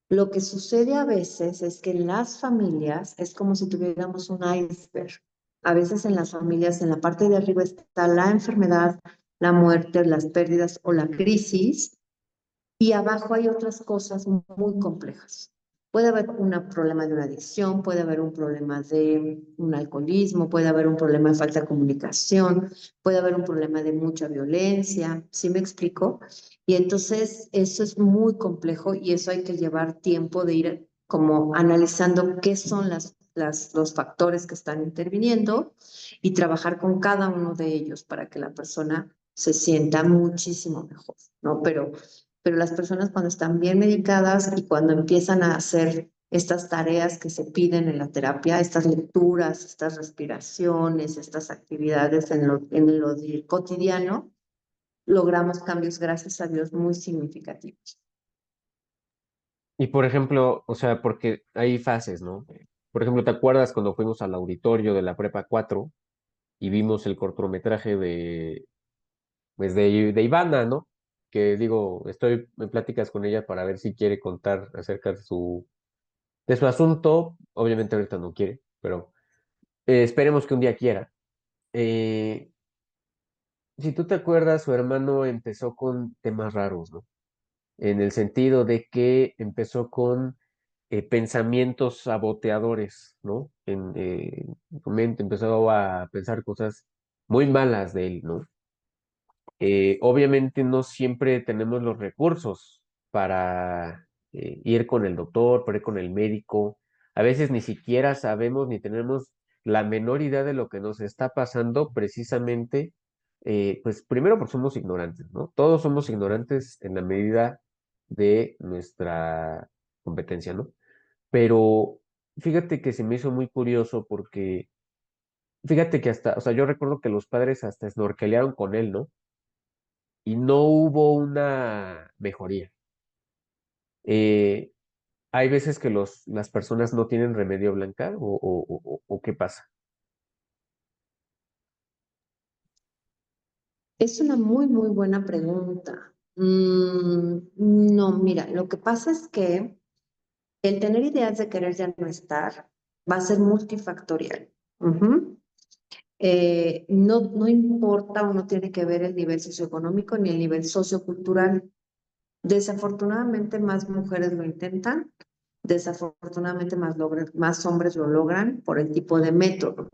Lo que sucede a veces es que en las familias es como si tuviéramos un iceberg. A veces en las familias, en la parte de arriba está la enfermedad, la muerte, las pérdidas o la crisis, y abajo hay otras cosas muy complejas. Puede haber un problema de una adicción, puede haber un problema de un alcoholismo, puede haber un problema de falta de comunicación, puede haber un problema de mucha violencia, ¿sí me explico? Y entonces eso es muy complejo y eso hay que llevar tiempo de ir como analizando qué son los factores que están interviniendo y trabajar con cada uno de ellos para que la persona se sienta muchísimo mejor, ¿no? Pero las personas cuando están bien medicadas y cuando empiezan a hacer estas tareas que se piden en la terapia, estas lecturas, estas respiraciones, estas actividades en lo cotidiano, logramos cambios, gracias a Dios, muy significativos. Y por ejemplo, o sea, porque hay fases, ¿no? Por ejemplo, ¿te acuerdas cuando fuimos al auditorio de la Prepa 4 y vimos el cortometraje pues de Ivana, ¿no? Que digo, estoy en pláticas con ella para ver si quiere contar acerca de su asunto, obviamente ahorita no quiere, pero esperemos que un día quiera. Eh, si tú te acuerdas, su hermano empezó con temas raros, ¿no? En el sentido de que empezó con pensamientos saboteadores, ¿no? En su mente empezó a pensar cosas muy malas de él, ¿no? Obviamente no siempre tenemos los recursos para ir con el doctor, para ir con el médico. A veces ni siquiera sabemos ni tenemos la menor idea de lo que nos está pasando precisamente, pues primero porque somos ignorantes, ¿no? Todos somos ignorantes en la medida de nuestra competencia, ¿no? Pero fíjate que se me hizo muy curioso porque, fíjate que hasta, o sea, yo recuerdo que los padres hasta snorkelearon con él, ¿no? Y no hubo una mejoría. Eh, hay veces que las personas no tienen remedio, Blanca, o ¿qué pasa? Es una muy, muy buena pregunta. No, mira, lo que pasa es que el tener ideas de querer ya no estar va a ser multifactorial. Ujú. No importa o no tiene que ver el nivel socioeconómico ni el nivel sociocultural. Desafortunadamente más mujeres lo intentan, desafortunadamente más hombres lo logran por el tipo de método,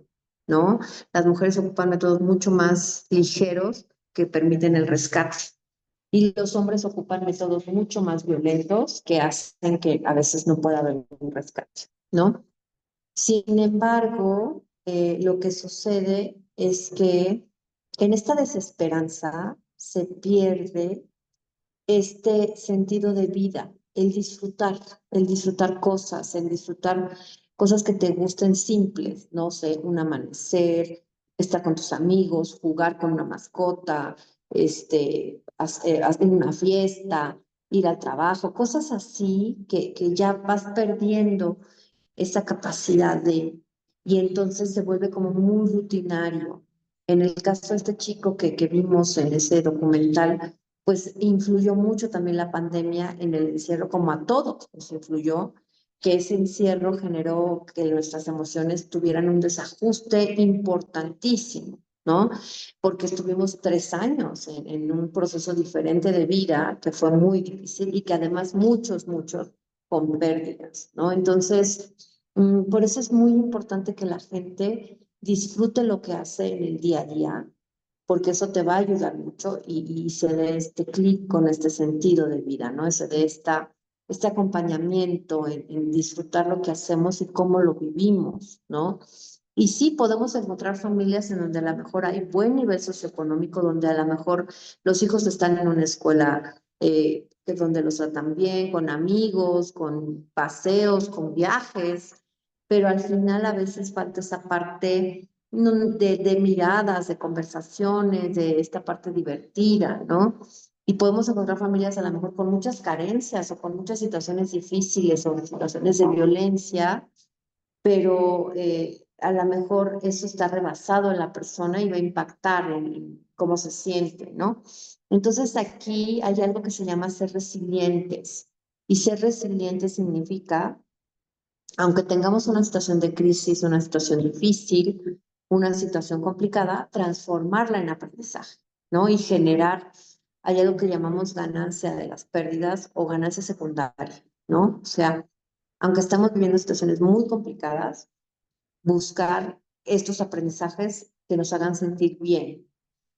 ¿no? Las mujeres ocupan métodos mucho más ligeros que permiten el rescate y los hombres ocupan métodos mucho más violentos que hacen que a veces no pueda haber un rescate, ¿no? Sin embargo, lo que sucede es que en esta desesperanza se pierde este sentido de vida, el disfrutar cosas, el disfrutar cosas que te gusten simples, no sé, un amanecer, estar con tus amigos, jugar con una mascota, hacer una fiesta, ir al trabajo, cosas así que ya vas perdiendo esa capacidad y entonces se vuelve como muy rutinario. En el caso de este chico que vimos en ese documental, pues influyó mucho también la pandemia en el encierro, como a todos nos influyó, que ese encierro generó que nuestras emociones tuvieran un desajuste importantísimo, ¿no? Porque estuvimos 3 años en un proceso diferente de vida que fue muy difícil y que además muchos con pérdidas, ¿no? Entonces, por eso es muy importante que la gente disfrute lo que hace en el día a día, porque eso te va a ayudar mucho y se dé este clic con este sentido de vida, ¿no? Se dé este acompañamiento en disfrutar lo que hacemos y cómo lo vivimos, ¿no? Y sí, podemos encontrar familias en donde a lo mejor hay buen nivel socioeconómico, donde a lo mejor los hijos están en una escuela que donde los tratan bien, con amigos, con paseos, con viajes, pero al final a veces falta esa parte de miradas, de conversaciones, de esta parte divertida, ¿no? Y podemos encontrar familias a lo mejor con muchas carencias o con muchas situaciones difíciles o situaciones de violencia, pero a lo mejor eso está rebasado en la persona y va a impactar en cómo se siente, ¿no? Entonces aquí hay algo que se llama ser resilientes. Y ser resiliente significa, aunque tengamos una situación de crisis, una situación difícil, una situación complicada, transformarla en aprendizaje, ¿no? Y generar, hay algo que llamamos ganancia de las pérdidas o ganancia secundaria, ¿no? O sea, aunque estamos viviendo situaciones muy complicadas, buscar estos aprendizajes que nos hagan sentir bien.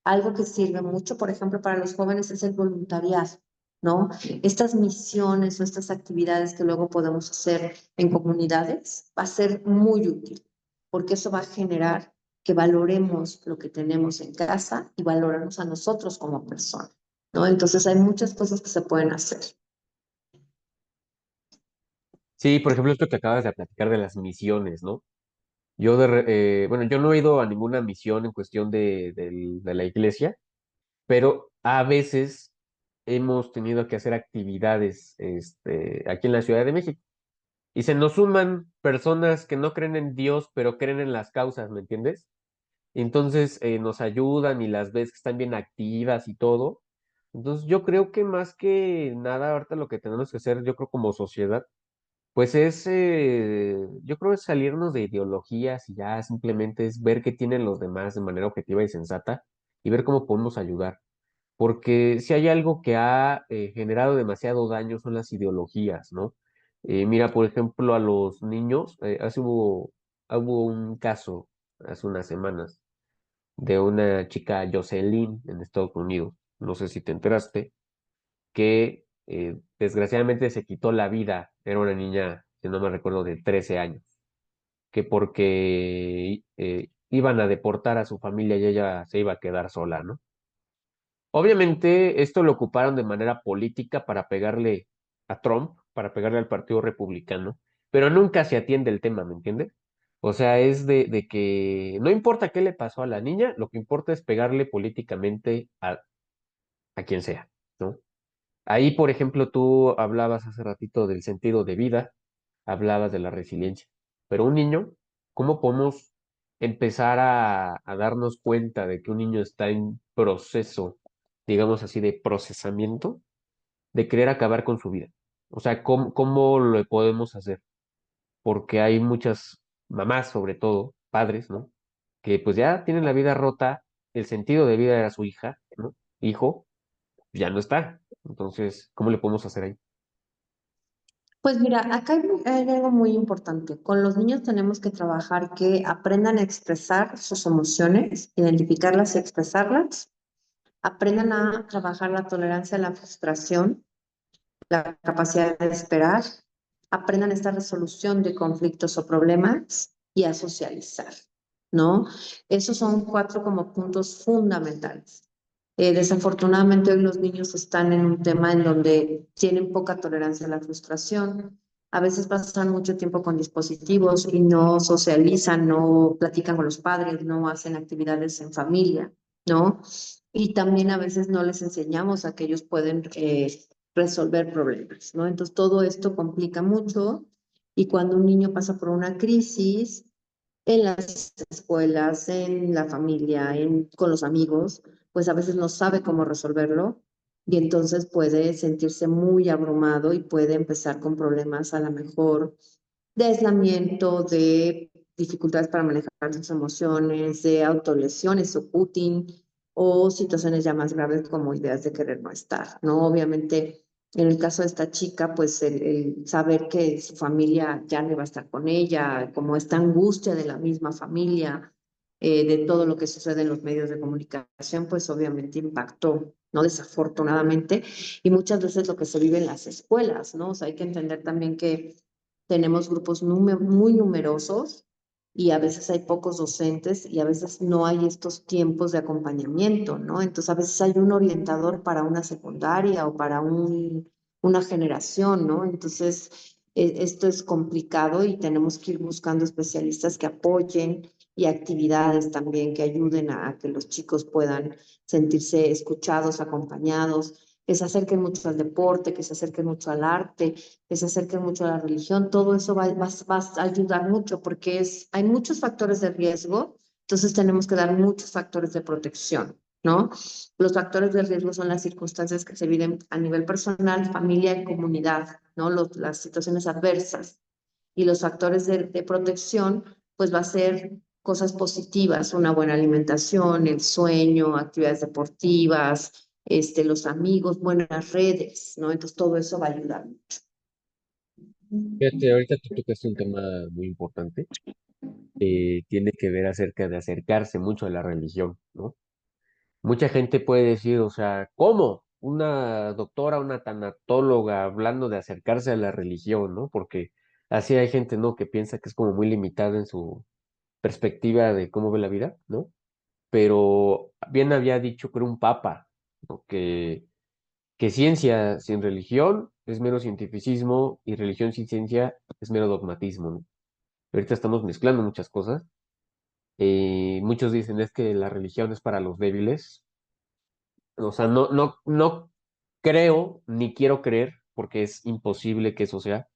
Algo que sirve mucho, por ejemplo, para los jóvenes es el voluntariado, ¿no? Estas misiones o estas actividades que luego podemos hacer en comunidades va a ser muy útil, porque eso va a generar que valoremos lo que tenemos en casa y valorarnos a nosotros como personas, ¿no? Entonces hay muchas cosas que se pueden hacer. Sí, por ejemplo, esto que acabas de platicar de las misiones, ¿no? Bueno, yo no he ido a ninguna misión en cuestión de la iglesia, pero a veces hemos tenido que hacer actividades aquí en la Ciudad de México. Y se nos suman personas que no creen en Dios, pero creen en las causas, ¿me entiendes? Y entonces nos ayudan y las ves que están bien activas y todo. Entonces yo creo que más que nada, ahorita lo que tenemos que hacer, yo creo como sociedad, Pues yo creo es salirnos de ideologías y ya simplemente es ver qué tienen los demás de manera objetiva y sensata y ver cómo podemos ayudar. Porque si hay algo que ha generado demasiado daño son las ideologías, ¿no? Mira, por ejemplo, a los niños, hubo un caso hace unas semanas de una chica Jocelyn en Estados Unidos, no sé si te enteraste, que desgraciadamente se quitó la vida, era una niña, si no me recuerdo, de 13 años, que porque iban a deportar a su familia y ella se iba a quedar sola, ¿no? Obviamente esto lo ocuparon de manera política para pegarle a Trump, para pegarle al Partido Republicano, pero nunca se atiende el tema, ¿me entiendes? O sea, es de que no importa qué le pasó a la niña, lo que importa es pegarle políticamente a quien sea, ¿no? Ahí, por ejemplo, tú hablabas hace ratito del sentido de vida, hablabas de la resiliencia, pero un niño, ¿cómo podemos empezar a darnos cuenta de que un niño está en proceso, digamos así, de procesamiento, de querer acabar con su vida? O sea, ¿cómo lo podemos hacer? Porque hay muchas mamás, sobre todo, padres, ¿no? Que pues ya tienen la vida rota, el sentido de vida era su hija, ¿no? Hijo, ya no está. Entonces, ¿cómo le podemos hacer ahí? Pues mira, acá hay algo muy importante. Con los niños tenemos que trabajar que aprendan a expresar sus emociones, identificarlas y expresarlas. Aprendan a trabajar la tolerancia a la frustración, la capacidad de esperar. Aprendan esta resolución de conflictos o problemas y a socializar, ¿no? Esos son cuatro como puntos fundamentales. Desafortunadamente hoy los niños están en un tema en donde tienen poca tolerancia a la frustración. A veces pasan mucho tiempo con dispositivos y no socializan, no platican con los padres, no hacen actividades en familia, ¿no? Y también a veces no les enseñamos a que ellos pueden resolver problemas, ¿no? Entonces todo esto complica mucho y cuando un niño pasa por una crisis en las escuelas, en la familia, con los amigos, pues a veces no sabe cómo resolverlo y entonces puede sentirse muy abrumado y puede empezar con problemas a lo mejor de aislamiento, de dificultades para manejar sus emociones, de autolesiones o cutting, o situaciones ya más graves como ideas de querer no estar, ¿no? Obviamente, en el caso de esta chica, pues el saber que su familia ya no iba a estar con ella, como esta angustia de la misma familia, de todo lo que sucede en los medios de comunicación, pues obviamente impactó, ¿no? Desafortunadamente, y muchas veces lo que se vive en las escuelas, ¿no? O sea, hay que entender también que tenemos grupos muy numerosos y a veces hay pocos docentes y a veces no hay estos tiempos de acompañamiento, ¿no? Entonces a veces hay un orientador para una secundaria o para una generación, ¿no? Entonces esto es complicado y tenemos que ir buscando especialistas que apoyen y actividades también que ayuden a que los chicos puedan sentirse escuchados, acompañados, que se acerquen mucho al deporte, que se acerquen mucho al arte, que se acerquen mucho a la religión, todo eso va a ayudar mucho porque hay muchos factores de riesgo, entonces tenemos que dar muchos factores de protección, ¿no? Los factores de riesgo son las circunstancias que se viven a nivel personal, familia y comunidad, ¿no? Las situaciones adversas. Y los factores de protección, pues va a ser cosas positivas, una buena alimentación, el sueño, actividades deportivas, los amigos, buenas redes, ¿no? Entonces todo eso va a ayudar mucho. Fíjate, ahorita tú tocaste un tema muy importante, tiene que ver acerca de acercarse mucho a la religión, ¿no? Mucha gente puede decir, o sea, ¿cómo? Una doctora, una tanatóloga hablando de acercarse a la religión, ¿no? Porque así hay gente, ¿no? Que piensa que es como muy limitada en su perspectiva de cómo ve la vida, ¿no? Pero bien había dicho, creo, un papa, ¿no? Que ciencia sin religión es mero cientificismo y religión sin ciencia es mero dogmatismo, ¿no? Ahorita estamos mezclando muchas cosas. Muchos dicen es que la religión es para los débiles. O sea, no creo ni quiero creer, porque es imposible que eso sea,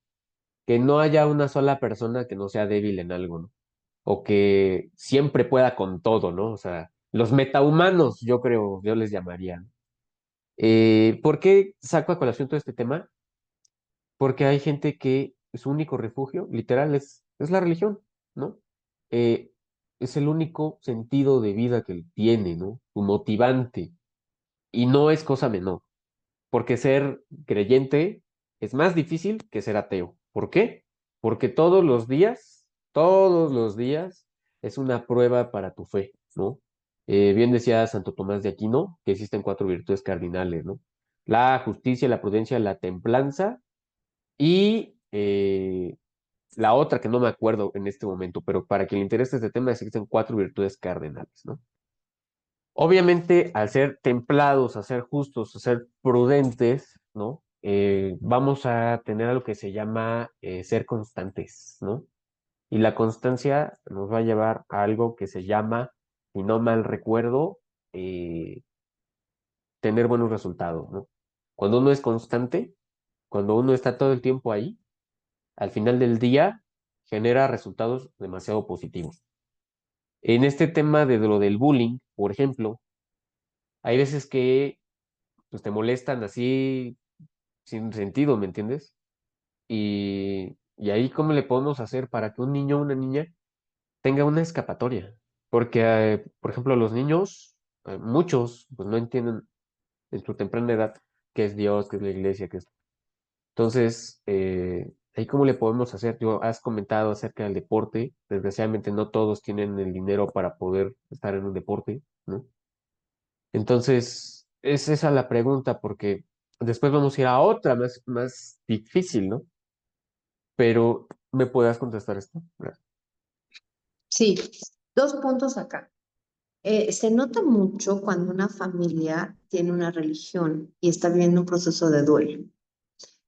que no haya una sola persona que no sea débil en algo, ¿no? O que siempre pueda con todo, ¿no? O sea, los metahumanos, yo creo, yo les llamaría, ¿no? ¿Por qué saco a colación todo este tema? Porque hay gente que su único refugio, literal, es la religión, ¿no? Eh, es el único sentido de vida que él tiene, ¿no? Su motivante. Y no es cosa menor, porque ser creyente es más difícil que ser ateo. ¿Por qué? Porque todos los días es una prueba para tu fe, ¿no? Bien decía Santo Tomás de Aquino que existen cuatro virtudes cardinales, ¿no? La justicia, la prudencia, la templanza y la otra que no me acuerdo en este momento, pero para quien le interese este tema existen cuatro virtudes cardinales, ¿no? Obviamente, al ser templados, a ser justos, a ser prudentes, ¿no? Vamos a tener algo que se llama ser constantes, ¿no? Y la constancia nos va a llevar a algo que se llama, si no mal recuerdo, eh, tener buenos resultados, ¿no? Cuando uno es constante, cuando uno está todo el tiempo ahí, al final del día genera resultados demasiado positivos. En este tema de lo del bullying, por ejemplo, hay veces que pues, te molestan así sin sentido, ¿me entiendes? Y ahí, ¿cómo le podemos hacer para que un niño o una niña tenga una escapatoria? Porque, por ejemplo, los niños, muchos, pues no entienden en su temprana edad qué es Dios, qué es la iglesia, qué es... Entonces, ahí, ¿cómo le podemos hacer? Tú has comentado acerca del deporte. Desgraciadamente, no todos tienen el dinero para poder estar en un deporte, ¿no? Entonces, es esa la pregunta, porque después vamos a ir a otra más difícil, ¿no? Pero, ¿me puedas contestar esto? Gracias. Sí, dos puntos acá. Se nota mucho cuando una familia tiene una religión y está viviendo un proceso de duelo.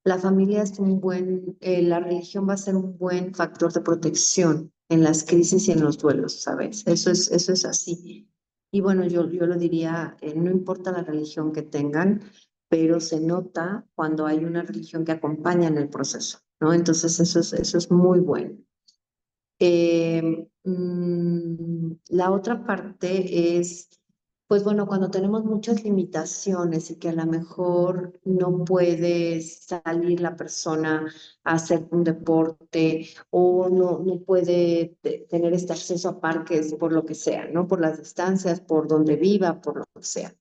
La familia es la religión va a ser un buen factor de protección en las crisis y en los duelos, ¿sabes? Eso es así. Y bueno, yo lo diría, no importa la religión que tengan, pero se nota cuando hay una religión que acompaña en el proceso, ¿no? Entonces eso es muy bueno. La otra parte es, pues bueno, cuando tenemos muchas limitaciones y que a lo mejor no puede salir la persona a hacer un deporte o no puede tener este acceso a parques por lo que sea, ¿no? Por las distancias, por donde viva, por lo que sea.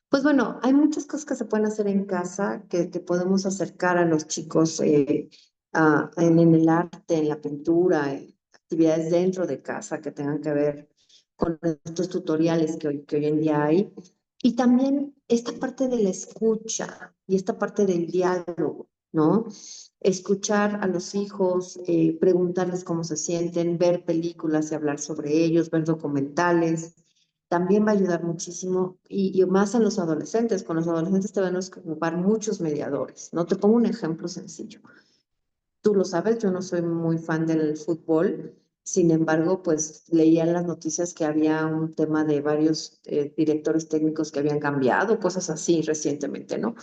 Pues bueno, hay muchas cosas que se pueden hacer en casa que podemos acercar a los chicos en el arte, en la pintura, en actividades dentro de casa que tengan que ver con estos tutoriales que hoy en día hay. Y también esta parte de la escucha y esta parte del diálogo, ¿no? Escuchar a los hijos, preguntarles cómo se sienten, ver películas y hablar sobre ellos, ver documentales también va a ayudar muchísimo y más en los adolescentes. Con los adolescentes tenemos que ocupar muchos mediadores, ¿no? Te pongo un ejemplo sencillo. Tú lo sabes, yo no soy muy fan del fútbol, sin embargo, pues leía en las noticias que había un tema de varios directores técnicos que habían cambiado, cosas así recientemente, ¿no?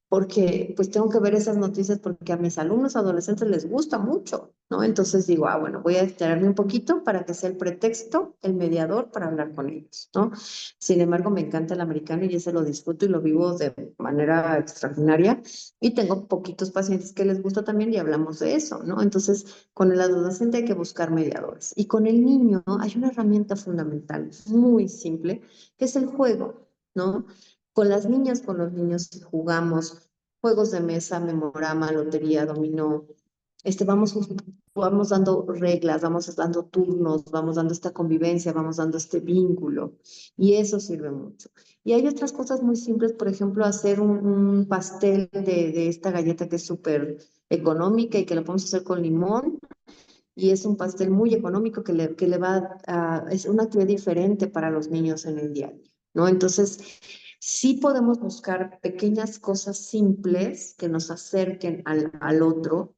Porque pues tengo que ver esas noticias porque a mis alumnos adolescentes les gusta mucho, ¿no? Entonces digo, bueno, voy a esperarme un poquito para que sea el pretexto, el mediador para hablar con ellos, ¿no? Sin embargo, me encanta el americano y ese lo disfruto y lo vivo de manera extraordinaria y tengo poquitos pacientes que les gusta también y hablamos de eso, ¿no? Entonces, con el adolescente hay que buscar mediadores y con el niño hay una herramienta fundamental, muy simple, que es el juego, ¿no? Con las niñas, con los niños jugamos juegos de mesa, memorama, lotería, dominó. Vamos dando reglas, vamos dando turnos, vamos dando esta convivencia, vamos dando este vínculo. Y eso sirve mucho. Y hay otras cosas muy simples, por ejemplo, hacer un pastel de esta galleta que es súper económica y que lo podemos hacer con limón. Y es un pastel muy económico que le va a, es una actividad diferente para los niños en el día a día, ¿no? Entonces, sí podemos buscar pequeñas cosas simples que nos acerquen al otro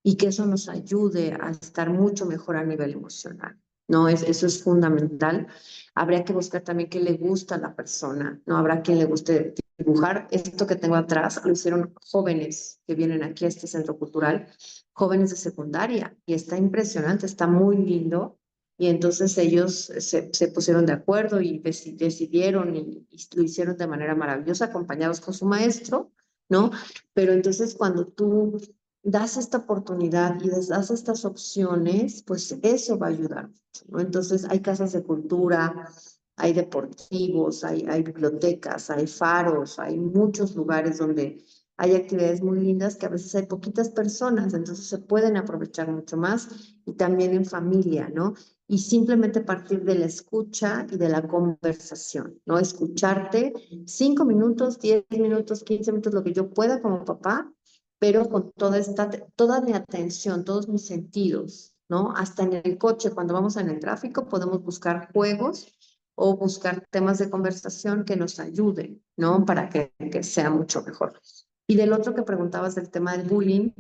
y que eso nos ayude a estar mucho mejor a nivel emocional, ¿no? Eso es fundamental. Habría que buscar también qué le gusta a la persona, ¿no? Habrá quien le guste dibujar. Esto que tengo atrás lo hicieron jóvenes que vienen aquí a este centro cultural, jóvenes de secundaria, y está impresionante, está muy lindo. Y entonces ellos se pusieron de acuerdo y decidieron y lo hicieron de manera maravillosa, acompañados con su maestro, ¿no? Pero entonces cuando tú das esta oportunidad y les das estas opciones, pues eso va a ayudar mucho, ¿no? Entonces hay casas de cultura, hay deportivos, hay bibliotecas, hay faros, hay muchos lugares donde hay actividades muy lindas que a veces hay poquitas personas, entonces se pueden aprovechar mucho más y también en familia, ¿no? Y simplemente partir de la escucha y de la conversación, ¿no? Escucharte 5 minutos, 10 minutos, 15 minutos, lo que yo pueda como papá, pero con toda mi atención, todos mis sentidos, ¿no? Hasta en el coche, cuando vamos en el tráfico, podemos buscar juegos o buscar temas de conversación que nos ayuden, ¿no? Para que sea mucho mejor. Y del otro que preguntabas del tema del bullying,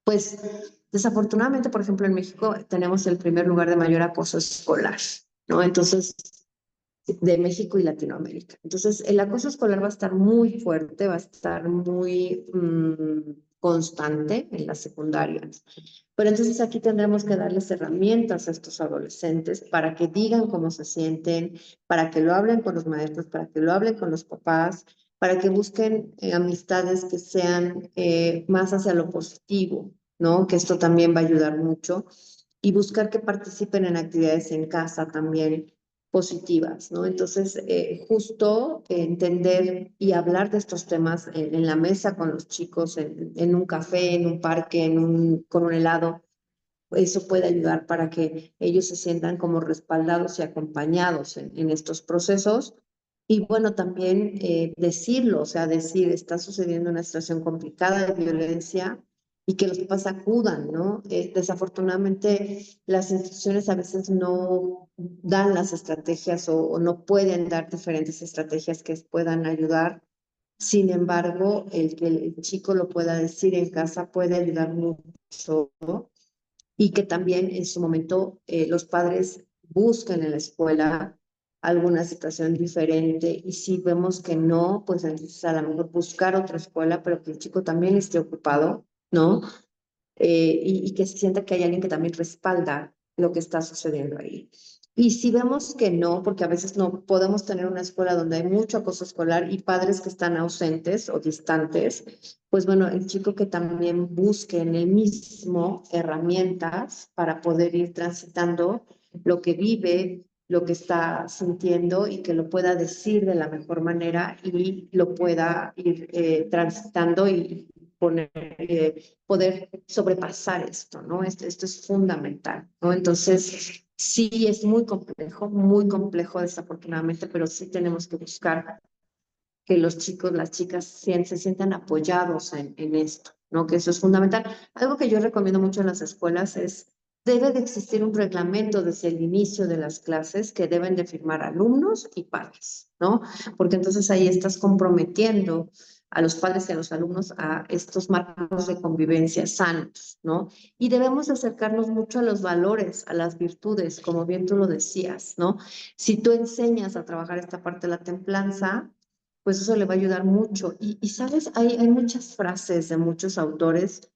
pues desafortunadamente, por ejemplo, en México tenemos el primer lugar de mayor acoso escolar, ¿no? Entonces, de México y Latinoamérica. Entonces, el acoso escolar va a estar muy fuerte, va a estar muy constante en la secundaria. Pero entonces aquí tendremos que darles herramientas a estos adolescentes para que digan cómo se sienten, para que lo hablen con los maestros, para que lo hablen con los papás, para que busquen amistades que sean más hacia lo positivo, ¿no? Que esto también va a ayudar mucho. Y buscar que participen en actividades en casa también positivas, ¿no? Entonces, justo entender y hablar de estos temas en la mesa con los chicos, en un café, en un parque, con un helado, eso puede ayudar para que ellos se sientan como respaldados y acompañados en estos procesos. Y bueno, también decirlo, o sea, decir, está sucediendo una situación complicada de violencia y que los papás acudan, ¿no? Desafortunadamente, las instituciones a veces no dan las estrategias o no pueden dar diferentes estrategias que puedan ayudar. Sin embargo, el que el chico lo pueda decir en casa puede ayudar mucho, ¿no? Y que también en su momento los padres busquen en la escuela alguna situación diferente y si vemos que no, pues entonces a lo mejor buscar otra escuela, pero que el chico también esté ocupado, ¿no? Y que se sienta que hay alguien que también respalda lo que está sucediendo ahí. Y si vemos que no, porque a veces no podemos tener una escuela donde hay mucho acoso escolar y padres que están ausentes o distantes, pues bueno, el chico que también busque en él mismo herramientas para poder ir transitando lo que vive, lo que está sintiendo y que lo pueda decir de la mejor manera y lo pueda ir transitando y poner, poder sobrepasar esto, ¿no? Esto es fundamental, ¿no? Entonces, sí es muy complejo desafortunadamente, pero sí tenemos que buscar que los chicos, las chicas se sientan apoyados en esto, ¿no? Que eso es fundamental. Algo que yo recomiendo mucho en las escuelas es, debe de existir un reglamento desde el inicio de las clases que deben de firmar alumnos y padres, ¿no? Porque entonces ahí estás comprometiendo a los padres y a los alumnos a estos marcos de convivencia sanos, ¿no? Y debemos acercarnos mucho a los valores, a las virtudes, como bien tú lo decías, ¿no? Si tú enseñas a trabajar esta parte de la templanza, pues eso le va a ayudar mucho. Y sabes, hay muchas frases de muchos autores.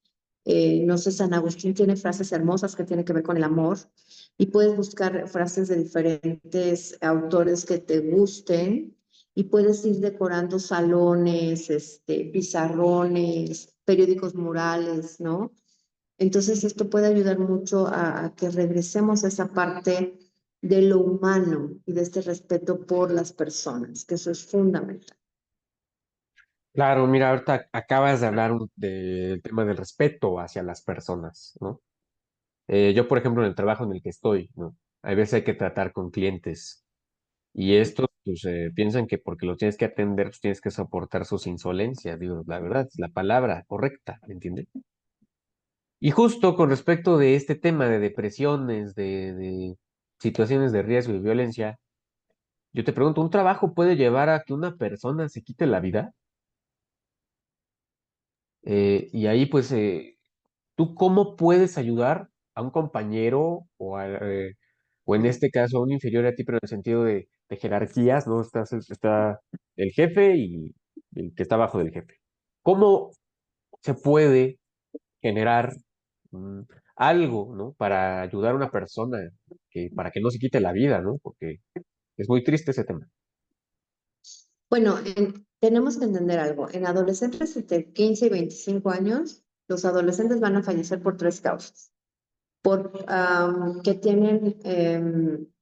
No sé, San Agustín tiene frases hermosas que tienen que ver con el amor y puedes buscar frases de diferentes autores que te gusten y puedes ir decorando salones, pizarrones, periódicos murales, ¿no? Entonces esto puede ayudar mucho a que regresemos a esa parte de lo humano y de este respeto por las personas, que eso es fundamental. Claro, mira, ahorita acabas de hablar del tema del respeto hacia las personas, ¿no? Yo, por ejemplo, en el trabajo en el que estoy, ¿no? Hay veces hay que tratar con clientes y estos, pues, piensan que porque los tienes que atender, pues tienes que soportar sus insolencias. Digo, la verdad, es la palabra correcta, ¿me entiendes? Y justo con respecto de este tema de depresiones, de situaciones de riesgo y violencia, yo te pregunto, ¿un trabajo puede llevar a que una persona se quite la vida? Y ahí, pues, ¿tú cómo puedes ayudar a un compañero o en este caso a un inferior a ti, pero en el sentido de jerarquías, ¿no? Está el jefe y el que está abajo del jefe. ¿Cómo se puede generar mm, algo, ¿no? Para ayudar a una persona para que no se quite la vida, ¿no? Porque es muy triste ese tema. Bueno, tenemos que entender algo. En adolescentes entre 15 y 25 años, los adolescentes van a fallecer por tres causas. Por que tienen,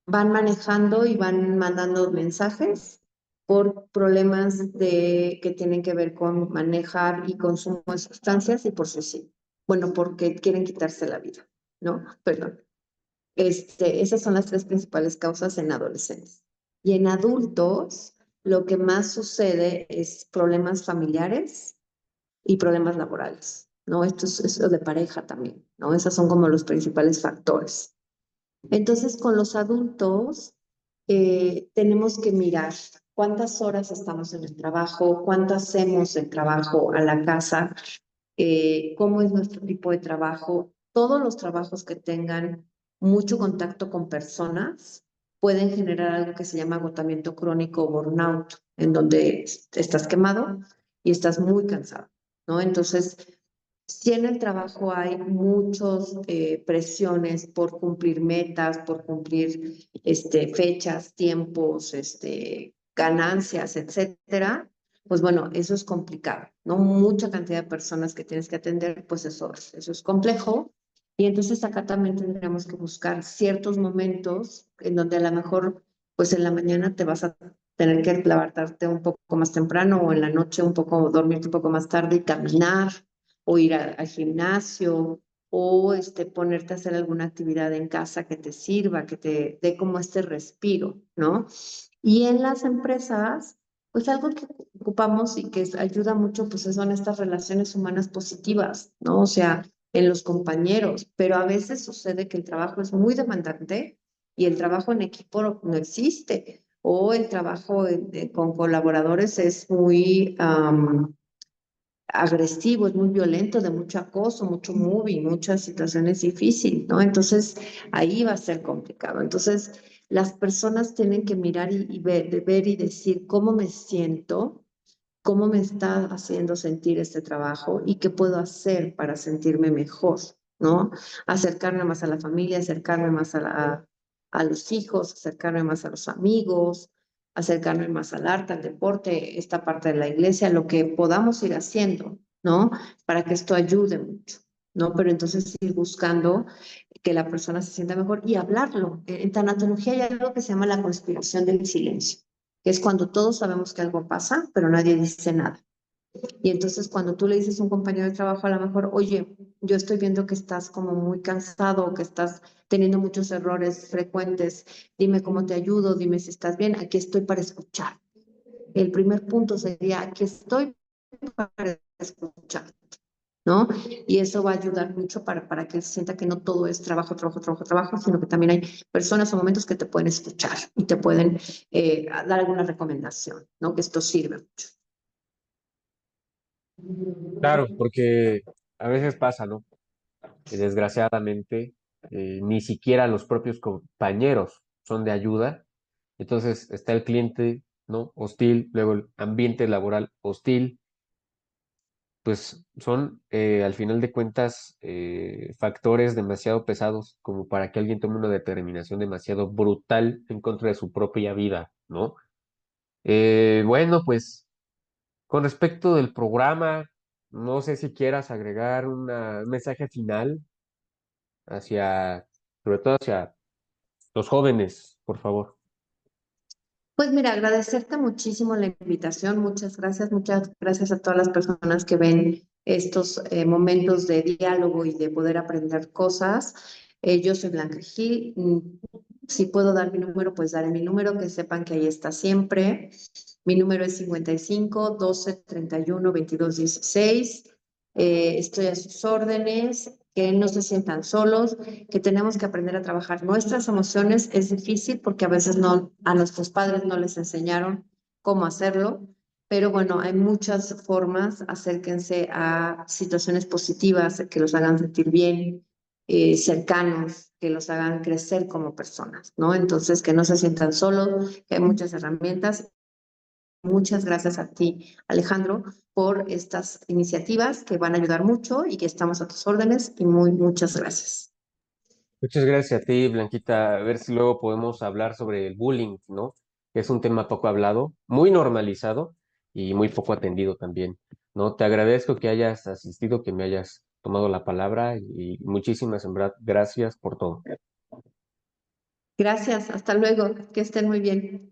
van manejando y van mandando mensajes por problemas que tienen que ver con manejar y consumo de sustancias y por suicidio. Bueno, porque quieren quitarse la vida, ¿no? Perdón. Esas son las tres principales causas en adolescentes. Y en adultos, lo que más sucede es problemas familiares y problemas laborales, ¿no? Esto es eso de pareja también, ¿no? Esos son como los principales factores. Entonces, con los adultos, tenemos que mirar cuántas horas estamos en el trabajo, cuánto hacemos el trabajo a la casa, cómo es nuestro tipo de trabajo. Todos los trabajos que tengan mucho contacto con personas pueden generar algo que se llama agotamiento crónico o burnout, en donde estás quemado y estás muy cansado, ¿no? Entonces, si en el trabajo hay muchas presiones por cumplir metas, por cumplir fechas, tiempos, ganancias, etcétera, pues bueno, eso es complicado, ¿no? Mucha cantidad de personas que tienes que atender, pues eso es complejo. Y entonces acá también tendríamos que buscar ciertos momentos en donde a lo mejor, pues en la mañana te vas a tener que levantarte un poco más temprano o en la noche un poco, dormirte un poco más tarde y caminar o ir al gimnasio o ponerte a hacer alguna actividad en casa que te sirva, que te dé como este respiro, ¿no? Y en las empresas, pues algo que ocupamos y que ayuda mucho, pues son estas relaciones humanas positivas, ¿no? O sea, en los compañeros, pero a veces sucede que el trabajo es muy demandante y el trabajo en equipo no existe, o el trabajo con colaboradores es muy agresivo, es muy violento, de mucho acoso, mucho moving, muchas situaciones difíciles, ¿no? Entonces, ahí va a ser complicado. Entonces, las personas tienen que mirar y ver y decir cómo me siento, cómo me está haciendo sentir este trabajo y qué puedo hacer para sentirme mejor, ¿no? Acercarme más a la familia, acercarme más a los hijos, acercarme más a los amigos, acercarme más al arte, al deporte, esta parte de la iglesia, lo que podamos ir haciendo, ¿no? Para que esto ayude mucho, ¿no? Pero entonces ir buscando que la persona se sienta mejor y hablarlo. En tanatología hay algo que se llama la conspiración del silencio, que es cuando todos sabemos que algo pasa, pero nadie dice nada. Y entonces cuando tú le dices a un compañero de trabajo, a lo mejor, oye, yo estoy viendo que estás como muy cansado o que estás teniendo muchos errores frecuentes, dime cómo te ayudo, dime si estás bien, aquí estoy para escuchar. El primer punto sería, aquí estoy para escuchar, ¿no? Y eso va a ayudar mucho para que se sienta que no todo es trabajo, trabajo, trabajo, trabajo, sino que también hay personas o momentos que te pueden escuchar y te pueden dar alguna recomendación, ¿no? Que esto sirve mucho. Claro, porque a veces pasa, ¿no? Que desgraciadamente ni siquiera los propios compañeros son de ayuda. Entonces está el cliente, ¿no? Hostil, luego el ambiente laboral hostil, pues son al final de cuentas factores demasiado pesados como para que alguien tome una determinación demasiado brutal en contra de su propia vida, ¿no? Bueno, pues con respecto del programa, no sé si quieras agregar un mensaje final hacia, sobre todo hacia los jóvenes, por favor. Pues mira, agradecerte muchísimo la invitación. Muchas gracias a todas las personas que ven estos momentos de diálogo y de poder aprender cosas. Yo soy Blanca Gil. Si puedo dar mi número, pues daré mi número, que sepan que ahí está siempre. Mi número es 55 12 31 22 16. Estoy a sus órdenes, que no se sientan solos, que tenemos que aprender a trabajar nuestras emociones. Es difícil porque a veces no, a nuestros padres no les enseñaron cómo hacerlo, pero bueno, hay muchas formas. Acérquense a situaciones positivas que los hagan sentir bien, cercanos, que los hagan crecer como personas, ¿no? Entonces, que no se sientan solos, que hay muchas herramientas. Muchas gracias a ti, Alejandro, por estas iniciativas que van a ayudar mucho y que estamos a tus órdenes y muchas gracias. Muchas gracias a ti, Blanquita. A ver si luego podemos hablar sobre el bullying, ¿no? es un tema poco hablado, muy normalizado y muy poco atendido también, ¿no? Te agradezco que hayas asistido, que me hayas tomado la palabra y muchísimas en verdad, gracias por todo. Gracias, hasta luego, que estén muy bien.